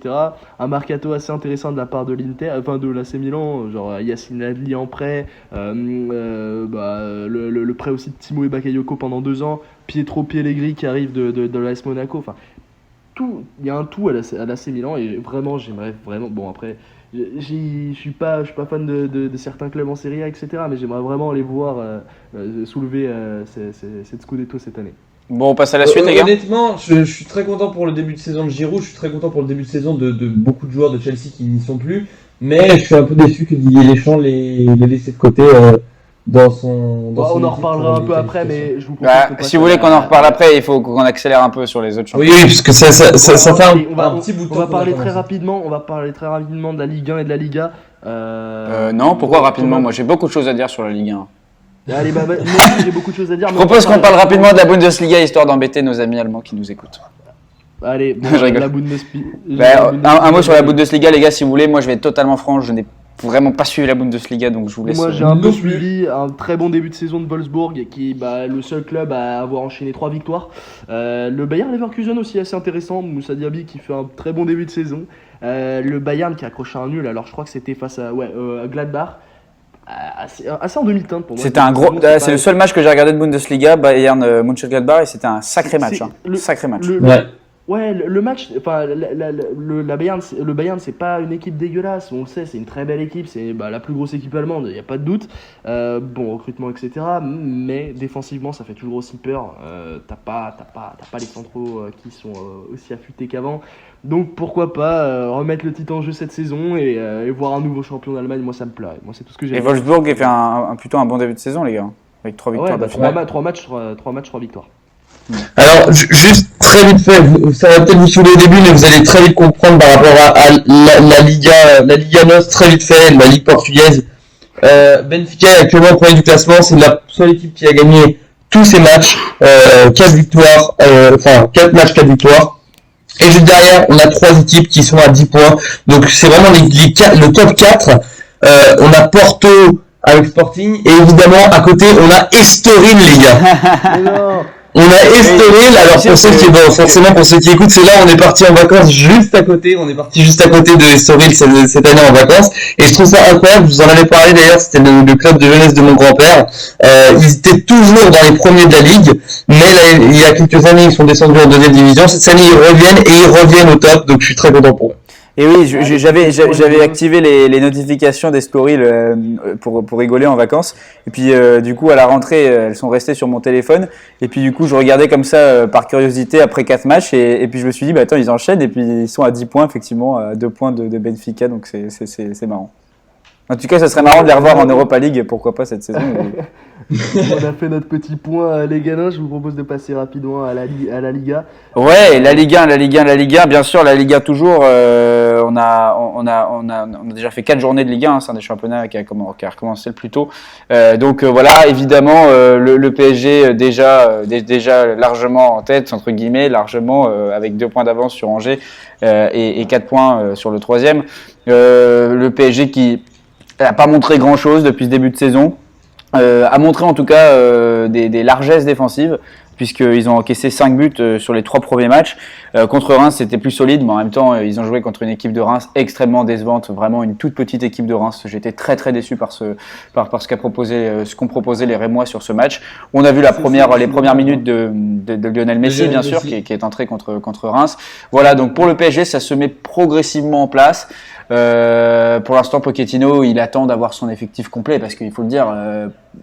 Un mercato assez intéressant de la part de l'Inter, de l'AC Milan, genre Yacine Adli en prêt, le prêt aussi de Timo Bakayoko pendant 2 ans, Pietro Pellegrini qui arrive de l'AS Monaco. Enfin, il y a un tout à l'AC Milan et vraiment j'aimerais vraiment. Bon après. Je suis pas fan de certains clubs en Serie A, etc. Mais j'aimerais vraiment les voir soulever cette Scudetto cette année. Bon, on passe à la suite, les gars. Honnêtement, je suis très content pour le début de saison de Giroud. Je suis très content pour le début de saison de beaucoup de joueurs de Chelsea qui n'y sont plus. Mais je suis un peu déçu que Didier Deschamps les laissé de côté dans son on en reparlera un peu après, mais je vous propose si vous voulez qu'on en reparle après, il faut qu'on accélère un peu sur les autres championnats. Oui, parce que ça fait un petit bout de temps. On va parler très rapidement de la Ligue 1 et de la Liga. Non, pourquoi rapidement ? Moi, j'ai beaucoup de choses à dire sur la Ligue 1. Allez, moi aussi, j'ai beaucoup de choses à dire. Je propose qu'on parle rapidement de la Bundesliga, histoire d'embêter nos amis allemands qui nous écoutent. Allez, la Bundesliga. Un mot sur la Bundesliga, les gars, si vous voulez. Moi, je vais être totalement franc, je n'ai vraiment pas suivi la Bundesliga, donc je vous laisse. Moi j'ai un peu suivi un très bon début de saison de Wolfsburg qui est le seul club à avoir enchaîné 3 victoires. Le Bayern Leverkusen aussi assez intéressant, Moussa Diaby qui fait un très bon début de saison. Le Bayern qui a accroché un nul, alors je crois que c'était face à Gladbach. Assez en demi-teinte pour moi. C'était un gros. C'est le seul match que j'ai regardé de Bundesliga, Bayern Mönchengladbach, et c'était un sacré match. Sacré match. Le match, enfin, le Bayern, c'est pas une équipe dégueulasse, on le sait, c'est une très belle équipe, c'est la plus grosse équipe allemande, il n'y a pas de doute. Bon, recrutement, etc. Mais défensivement, ça fait toujours aussi peur. T'as pas les centraux qui sont aussi affûtés qu'avant. Donc pourquoi pas remettre le titre en jeu cette saison et voir un nouveau champion d'Allemagne, moi ça me plaît. Moi, c'est tout ce que j'ai. Et Wolfsburg a fait plutôt un bon début de saison, les gars, avec 3 victoires. 3 matchs, 3 victoires. Alors, juste très vite fait, ça va peut-être vous saouler au début, mais vous allez très vite comprendre par rapport à la Liga NOS, très vite fait, la Ligue portugaise. Benfica est actuellement premier du classement, c'est la seule équipe qui a gagné tous ses matchs, 4 victoires, 4 matchs, 4 victoires. Et juste derrière, on a 3 équipes qui sont à 10 points. Donc c'est vraiment le top 4. On a Porto avec Sporting, et évidemment, à côté, on a Estoril, les gars. On a Estoril, alors pour ceux qui, forcément pour ceux qui écoutent, c'est là on est parti en vacances juste à côté, on est parti juste à côté de Estoril cette année en vacances, et je trouve ça incroyable, je vous en avais parlé d'ailleurs, c'était le club de jeunesse de mon grand-père, ils étaient toujours dans les premiers de la ligue, mais là, il y a quelques années ils sont descendus en deuxième division, cette année ils reviennent au top, donc je suis très content pour eux. Et oui, j'avais activé les notifications d'Estoril pour rigoler en vacances. Et puis du coup à la rentrée, elles sont restées sur mon téléphone. Et puis du coup je regardais comme ça par curiosité après 4 matchs. Et puis je me suis dit, bah attends, ils enchaînent. Et puis ils sont à 10 points effectivement, à 2 points de Benfica. Donc c'est marrant. En tout cas, ça serait marrant de les revoir en Europa League, pourquoi pas cette saison. On a fait notre petit point les Galins, je vous propose de passer rapidement à la Liga. Ouais, la Ligue 1, bien sûr, la Ligue 1 toujours. On a déjà fait 4 journées de Ligue 1, c'est un des championnats qui a recommencé le plus tôt. Donc voilà, évidemment, le PSG déjà largement en tête, entre guillemets, largement avec 2 points d'avance sur Angers et 4 points sur le troisième. Le PSG qui n'a pas montré grand-chose depuis ce début de saison, a montré en tout cas des largesses défensives, puisqu'ils ont encaissé 5 buts sur les 3 premiers matchs. Contre Reims, c'était plus solide, mais en même temps, ils ont joué contre une équipe de Reims extrêmement décevante, vraiment une toute petite équipe de Reims. J'étais très très déçu par ce qu'ont proposé les Rémois sur ce match. On a vu les premières minutes de Lionel Messi, bien sûr, qui est entré contre Reims. Voilà, donc pour le PSG, ça se met progressivement en place. Pour l'instant, Pochettino, il attend d'avoir son effectif complet parce qu'il faut le dire.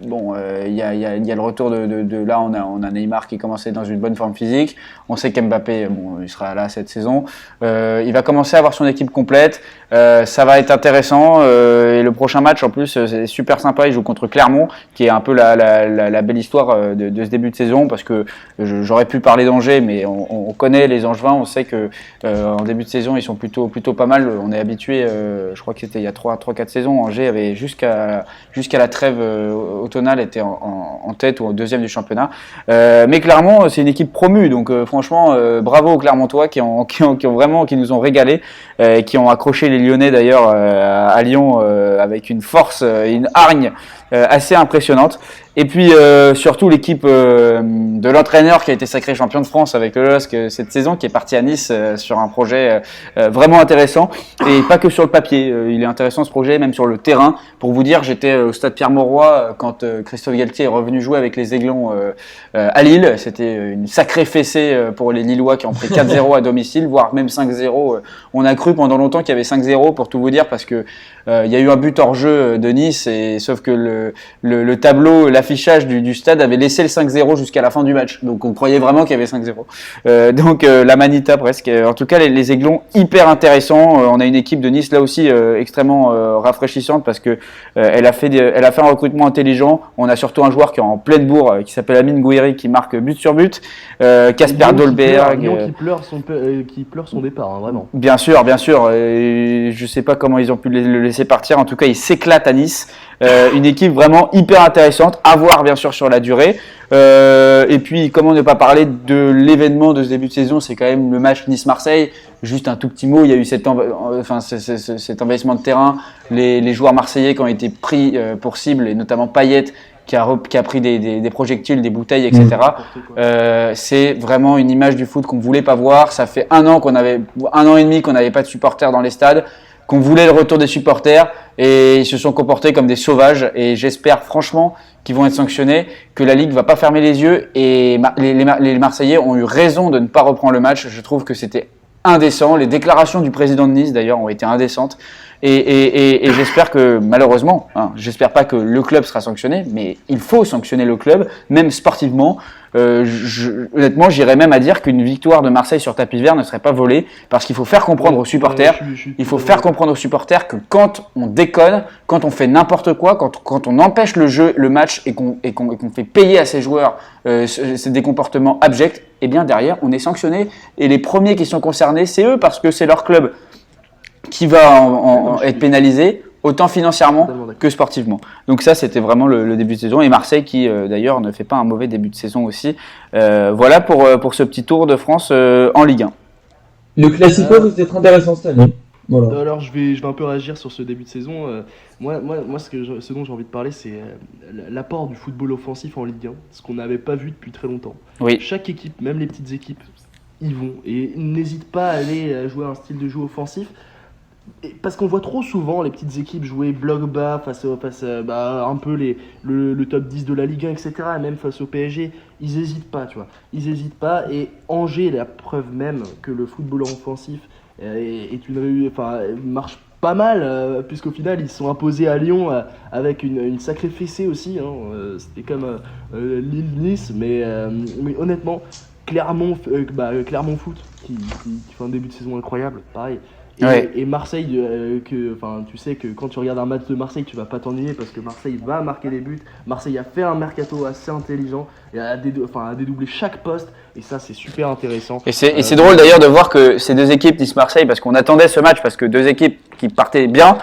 Il y a le retour de là, on a Neymar qui commence à être dans une bonne forme physique. On sait qu'Mbappé, il sera là cette saison. Il va commencer à avoir son équipe complète. Ça va être intéressant. Et le prochain match, en plus, c'est super sympa. Il joue contre Clermont, qui est un peu la belle histoire de ce début de saison, parce que j'aurais pu parler d'Angers, mais on connaît les Angevins. On sait que en début de saison, ils sont plutôt pas mal. On est habitué. Je crois que c'était il y a 3-4 saisons. Angers avait jusqu'à la trêve automnale était en tête ou en deuxième du championnat. Mais Clermont, c'est une équipe promue, donc franchement, bravo aux Clermontois qui nous ont régalé, qui ont accroché les Lyonnais d'ailleurs à Lyon avec une force, une hargne assez impressionnante. Et puis surtout l'équipe de l'entraîneur qui a été sacré champion de France avec le LOSC cette saison, qui est parti à Nice sur un projet vraiment intéressant, et pas que sur le papier. Il est intéressant ce projet, même sur le terrain. Pour vous dire, j'étais au stade Pierre-Mauroy quand Christophe Galtier est revenu jouer avec les Aiglons à Lille. C'était une sacrée fessée pour les Lillois qui ont pris 4-0 à domicile, voire même 5-0. On a cru pendant longtemps qu'il y avait 5-0, pour tout vous dire, parce que il y a eu un but hors jeu de Nice, sauf que le tableau, l'affichage du stade avait laissé le 5-0 jusqu'à la fin du match. Donc on croyait vraiment qu'il y avait 5-0. Donc la manita presque. En tout cas, les Aiglons, hyper intéressants. On a une équipe de Nice là aussi extrêmement rafraîchissante, parce que elle a fait un recrutement intelligent. On a surtout un joueur qui est en pleine bourre, qui s'appelle Amine Gouiri, qui marque but sur but. Casper Dolberg. Qui pleure son départ, hein, vraiment. Bien sûr. Je sais pas comment ils ont pu le laisser partir. En tout cas, il s'éclate à Nice. Une équipe vraiment hyper intéressante à voir, bien sûr, sur la durée. Et puis, comment ne pas parler de l'événement de ce début de saison, c'est quand même le match Nice-Marseille. Juste un tout petit mot, il y a eu cet envahissement de terrain. Les joueurs marseillais qui ont été pris pour cible, et notamment Payet, qui a pris des projectiles, des bouteilles, etc. C'est vraiment une image du foot qu'on voulait pas voir. Ça fait 1 an et demi qu'on n'avait pas de supporters dans les stades, qu'on voulait le retour des supporters, et ils se sont comportés comme des sauvages. Et j'espère franchement qu'ils vont être sanctionnés, que la Ligue va pas fermer les yeux. Et les Marseillais ont eu raison de ne pas reprendre le match. Je trouve que c'était indécent. Les déclarations du président de Nice d'ailleurs ont été indécentes. Et j'espère que, malheureusement, j'espère pas que le club sera sanctionné, mais il faut sanctionner le club, même sportivement. Honnêtement, j'irais même à dire qu'une victoire de Marseille sur tapis vert ne serait pas volée, parce qu'il faut faire comprendre aux supporters, faire supporters que quand on déconne, quand on fait n'importe quoi, quand on empêche le match et qu'on fait payer à ses joueurs c'est des comportements abjects, et bien derrière on est sanctionné, et les premiers qui sont concernés, c'est eux, parce que c'est leur club qui va être pénalisé, autant financièrement que sportivement. Donc ça, c'était vraiment le début de saison. Et Marseille qui, d'ailleurs, ne fait pas un mauvais début de saison aussi. Voilà pour ce petit tour de France en Ligue 1. Le Classico risque d'être intéressant cette année. Voilà. Alors je vais un peu réagir sur ce début de saison. Moi, ce dont j'ai envie de parler, c'est l'apport du football offensif en Ligue 1, ce qu'on n'avait pas vu depuis très longtemps. Oui. Chaque équipe, même les petites équipes, y vont et n'hésitent pas à aller jouer un style de jeu offensif. Parce qu'on voit trop souvent les petites équipes jouer bloc bas face un peu le top 10 de la Ligue 1, etc. Et même face au PSG, ils n'hésitent pas, tu vois. Ils n'hésitent pas et Angers est la preuve même que le football offensif marche pas mal, puisqu'au final ils se sont imposés à Lyon avec une sacrée fessée aussi. C'était comme Lille-Nice, mais honnêtement, Clermont Foot qui fait un début de saison incroyable, pareil. Et Marseille, tu sais que quand tu regardes un match de Marseille, tu vas pas t'ennuyer parce que Marseille va marquer des buts. Marseille a fait un mercato assez intelligent et a dédoublé chaque poste. Et ça, c'est super intéressant. Et c'est drôle d'ailleurs de voir que ces deux équipes, Nice-Marseille, parce qu'on attendait ce match, parce que deux équipes qui partaient bien,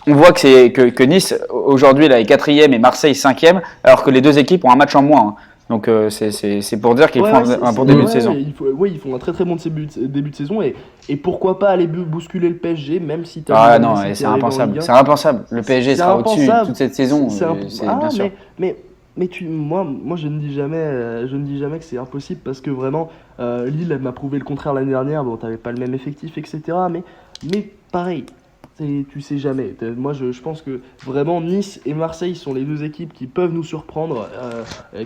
on voit que Nice, aujourd'hui, là, est 4e et Marseille 5e, alors que les deux équipes ont un match en moins. Donc c'est pour dire qu'ils font un bon début de saison. Ils font un très très bon début de saison et pourquoi pas aller bousculer le PSG, même si c'est impensable. C'est impensable. Le PSG sera au-dessus toute cette saison. Bien sûr. Mais moi je ne dis jamais que c'est impossible parce que vraiment Lille elle m'a prouvé le contraire l'année dernière. Bon, t'avais pas le même effectif, etc. Mais pareil. Tu sais jamais. Moi, je pense que vraiment Nice et Marseille sont les deux équipes qui peuvent nous surprendre,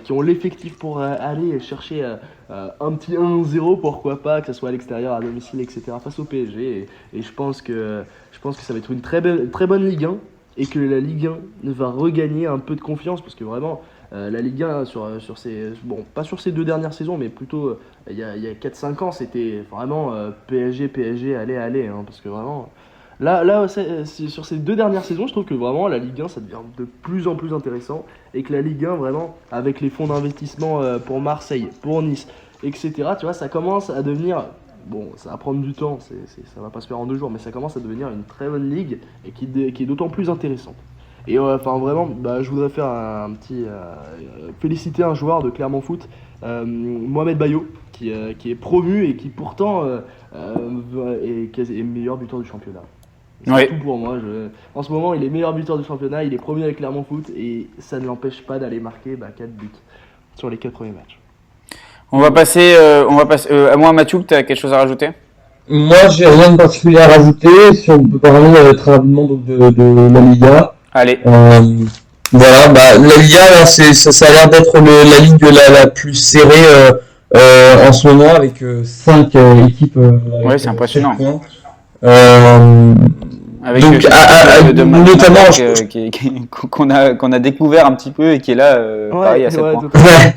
qui ont l'effectif pour aller chercher un petit 1-0, pourquoi pas, que ce soit à l'extérieur, à domicile, etc. face au PSG. Et je pense que ça va être une très bonne Ligue 1 et que la Ligue 1 va regagner un peu de confiance parce que vraiment la Ligue 1 sur pas sur ces 2 dernières saisons, mais plutôt il y a 4-5 ans, c'était vraiment PSG, allez, parce que vraiment. Là sur ces 2 dernières saisons, je trouve que vraiment la Ligue 1 ça devient de plus en plus intéressant et que la Ligue 1 vraiment avec les fonds d'investissement pour Marseille, pour Nice, etc. Tu vois, ça commence à devenir, bon, ça va prendre du temps, ça va pas se faire en 2 jours, mais ça commence à devenir une très bonne ligue et qui est d'autant plus intéressante. Et vraiment, je voudrais faire un petit féliciter un joueur de Clermont Foot, Mohamed Bayo, qui est promu et qui pourtant est meilleur buteur du championnat. C'est tout pour moi. En ce moment, il est meilleur buteur du championnat, il est premier avec Clermont Foot et ça ne l'empêche pas d'aller marquer 4 buts sur les 4 premiers matchs. On va passer à moi, Mathieu, tu as quelque chose à rajouter? Moi, j'ai rien de particulier à rajouter. Si on peut parler très rapidement donc, de la Liga. Allez. Voilà, la Liga, là, ça a l'air d'être la ligue la plus serrée en ce moment avec 5 équipes. Ouais, c'est impressionnant. Avec donc, notamment qu'on a découvert un petit peu et qui est là pareil à 7 points.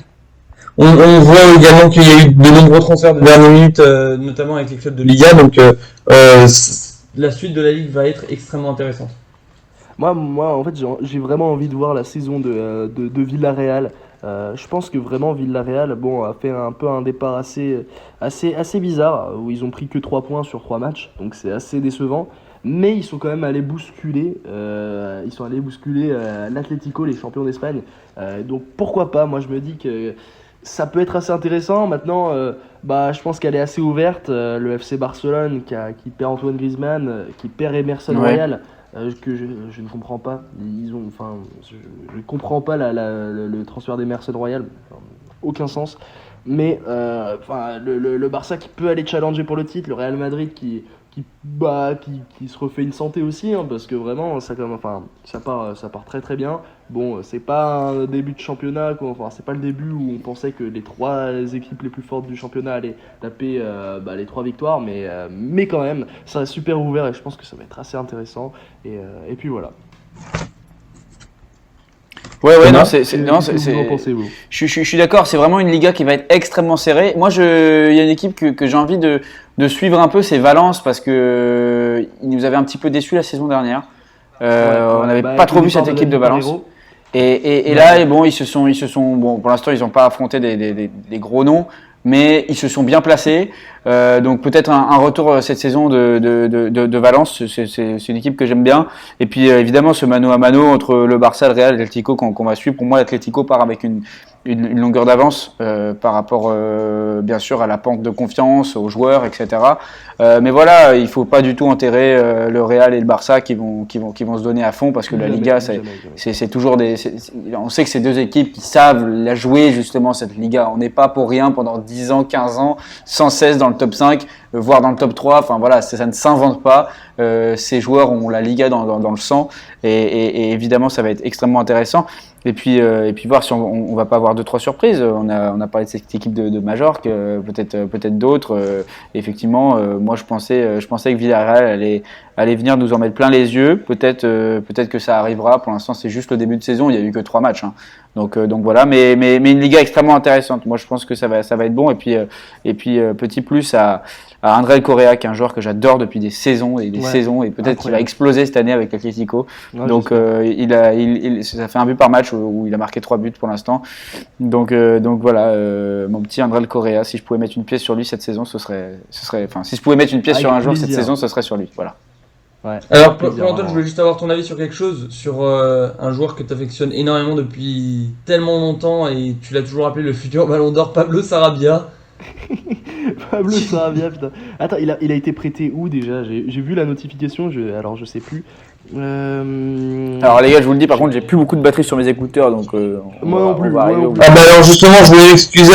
On voit également qu'il y a eu de nombreux transferts de dernière minute, notamment avec les clubs de Liga, donc la suite de la Ligue va être extrêmement intéressante. Moi en fait j'ai vraiment envie de voir la saison de Villarreal. Je pense que vraiment Villarreal a fait un peu un départ assez bizarre où ils ont pris que 3 points sur 3 matchs, donc c'est assez décevant. Mais ils sont quand même allés bousculer, l'Atlético, les champions d'Espagne. Donc pourquoi pas, moi je me dis que ça peut être assez intéressant. Maintenant, je pense qu'elle est assez ouverte. Le FC Barcelone qui perd Antoine Griezmann, qui perd Emerson Royal, que je ne comprends pas. Je ne comprends pas le transfert d'Emerson Royal, aucun sens. Mais le Barça qui peut aller challenger pour le titre, le Real Madrid qui se refait une santé aussi, parce que vraiment ça part très très bien. Bon, c'est pas un début de championnat, c'est pas le début où on pensait que les 3 équipes les plus fortes du championnat allaient taper les 3 victoires, mais quand même ça reste super ouvert et je pense que ça va être assez intéressant et puis voilà. Ouais, non, Vous en pensez-vous ? Je suis d'accord, c'est vraiment une Liga qui va être extrêmement serrée. Moi, il y a une équipe que j'ai envie de suivre un peu, c'est Valence, parce que ils nous avaient un petit peu déçus la saison dernière. On n'avait pas trop vu cette équipe de Valence. Et là, ils se sont, pour l'instant, ils n'ont pas affronté des gros noms, mais ils se sont bien placés. Donc peut-être un retour cette saison de Valence, c'est une équipe que j'aime bien. Et puis évidemment ce mano à mano entre le Barça, le Real et l'Atlético qu'on va suivre. Pour moi, l'Atlético part avec une longueur d'avance par rapport bien sûr à la pente de confiance, aux joueurs, etc. Mais voilà, il faut pas du tout enterrer le Real et le Barça qui vont se donner à fond parce que la Liga, c'est toujours on sait que c'est deux équipes qui savent la jouer justement cette Liga. On n'est pas pour rien pendant 10 ans, 15 ans, sans cesse dans le top 5, voire dans le top 3. Enfin voilà, ça ne s'invente pas. Ces joueurs ont la Liga dans le sang et évidemment ça va être extrêmement intéressant. Et puis voir si on va pas avoir 2-3 surprises. On a parlé de cette équipe de Majorque, peut-être d'autres. Effectivement, moi je pensais que Villarreal allait venir nous en mettre plein les yeux. Peut-être que ça arrivera. Pour l'instant, c'est juste le début de saison. Il y a eu que 3 matchs. Hein. Donc voilà. Mais une Liga extrêmement intéressante. Moi je pense que ça va être bon. Et puis petit plus à André Correa, qui est un joueur que j'adore depuis des saisons et des saisons, et peut-être qu'il va exploser cette année avec l'Atlético. Donc ça fait un but par match où il a marqué 3 buts pour l'instant. Donc voilà, mon petit André Correa, si je pouvais mettre une pièce sur lui cette saison, si je pouvais mettre une pièce sur un joueur cette saison, ce serait sur lui. Voilà. Ouais. Alors, Antoine, je voulais juste avoir ton avis sur quelque chose, sur un joueur que tu affectionnes énormément depuis tellement longtemps et tu l'as toujours appelé le futur Ballon d'Or, Pablo Sarabia. Pablo Sarabia, putain. Attends, il a été prêté où déjà ? J'ai vu la notification, alors je sais plus. Alors les gars, je vous le dis, par contre, j'ai plus beaucoup de batterie sur mes écouteurs, donc moi non plus. Ah bah alors justement, je voulais m'excuser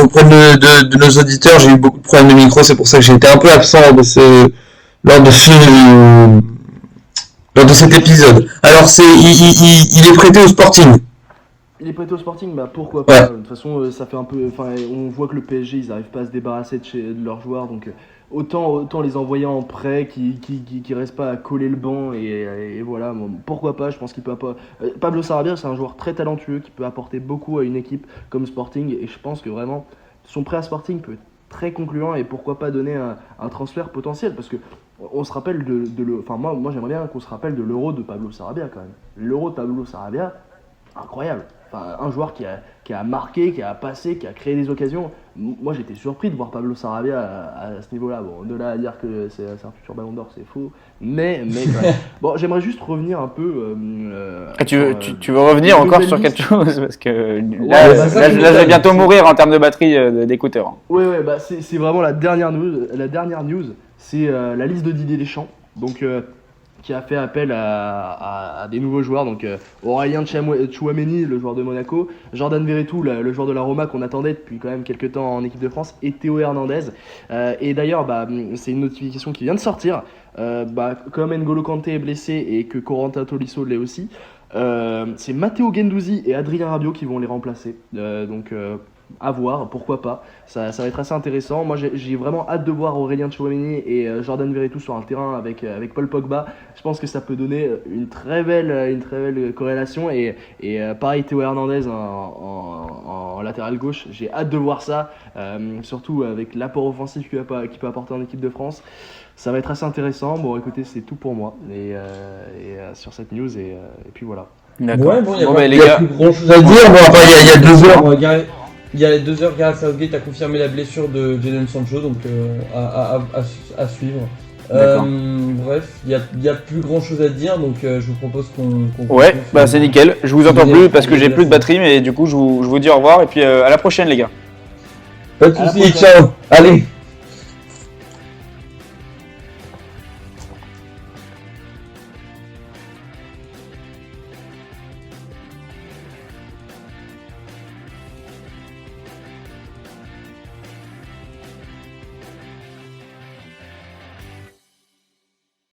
auprès de nos auditeurs. J'ai eu beaucoup de problèmes de micro, c'est pour ça que j'ai été un peu absent lors de cet épisode. Alors il est prêté au Sporting. Il est prêté au Sporting, bah pourquoi pas. De toute façon, ça fait un peu. Enfin, on voit que le PSG, ils n'arrivent pas à se débarrasser de leurs joueurs, donc autant les envoyer en prêt, qui restent pas à coller le banc et voilà. Bon, pourquoi pas. Je pense qu'il peut pas. Pablo Sarabia, c'est un joueur très talentueux qui peut apporter beaucoup à une équipe comme Sporting, et je pense que vraiment son prêt à Sporting peut être très concluant, et pourquoi pas donner un transfert potentiel, parce que on se rappelle moi j'aimerais bien qu'on se rappelle de l'Euro de Pablo Sarabia quand même. L'Euro de Pablo Sarabia, incroyable. Enfin, un joueur qui a marqué, qui a passé, qui a créé des occasions. Moi, j'étais surpris de voir Pablo Sarabia à ce niveau-là. Bon, de là à dire que c'est un futur Ballon d'Or, c'est faux. Mais quand même. Bon, j'aimerais juste revenir un peu. Tu veux revenir encore sur quelque chose, parce que là, je vais bientôt mourir en termes de batterie d'écouteurs. Ouais, bah c'est vraiment la dernière news. La dernière news, c'est la liste de Didier Deschamps. Donc qui a fait appel à des nouveaux joueurs, donc Aurélien Tchouaméni, le joueur de Monaco, Jordan Verretou, le joueur de la Roma qu'on attendait depuis quand même quelques temps en équipe de France, et Théo Hernandez. Et d'ailleurs, c'est une notification qui vient de sortir. Comme N'Golo Kanté est blessé et que Corentin Tolisso l'est aussi, c'est Matteo Guendouzi et Adrien Rabiot qui vont les remplacer. À voir, pourquoi pas. Ça va être assez intéressant. Moi, j'ai vraiment hâte de voir Aurélien Tchouaméni et Jordan Verretou sur un terrain avec Paul Pogba. Je pense que ça peut donner une très belle corrélation. Et pareil, Théo Hernandez en latéral gauche. J'ai hâte de voir ça, surtout avec l'apport offensif qu'il peut apporter en équipe de France. Ça va être assez intéressant. Bon, écoutez, c'est tout pour moi sur cette news. Et puis voilà. D'accord. Ouais, les gars, plus grand chose à dire. Bon, après, il y a 2 heures. Il y a 2 heures, Gareth Southgate a confirmé la blessure de Jadon Sancho, donc à suivre. Bref, il y a plus grand chose à dire, donc je vous propose qu'on ouais, c'est nickel. Je vous entends plus parce que j'ai plus de batterie, mais du coup, je vous dis au revoir et puis à la prochaine, les gars. Pas de soucis, ciao. Allez.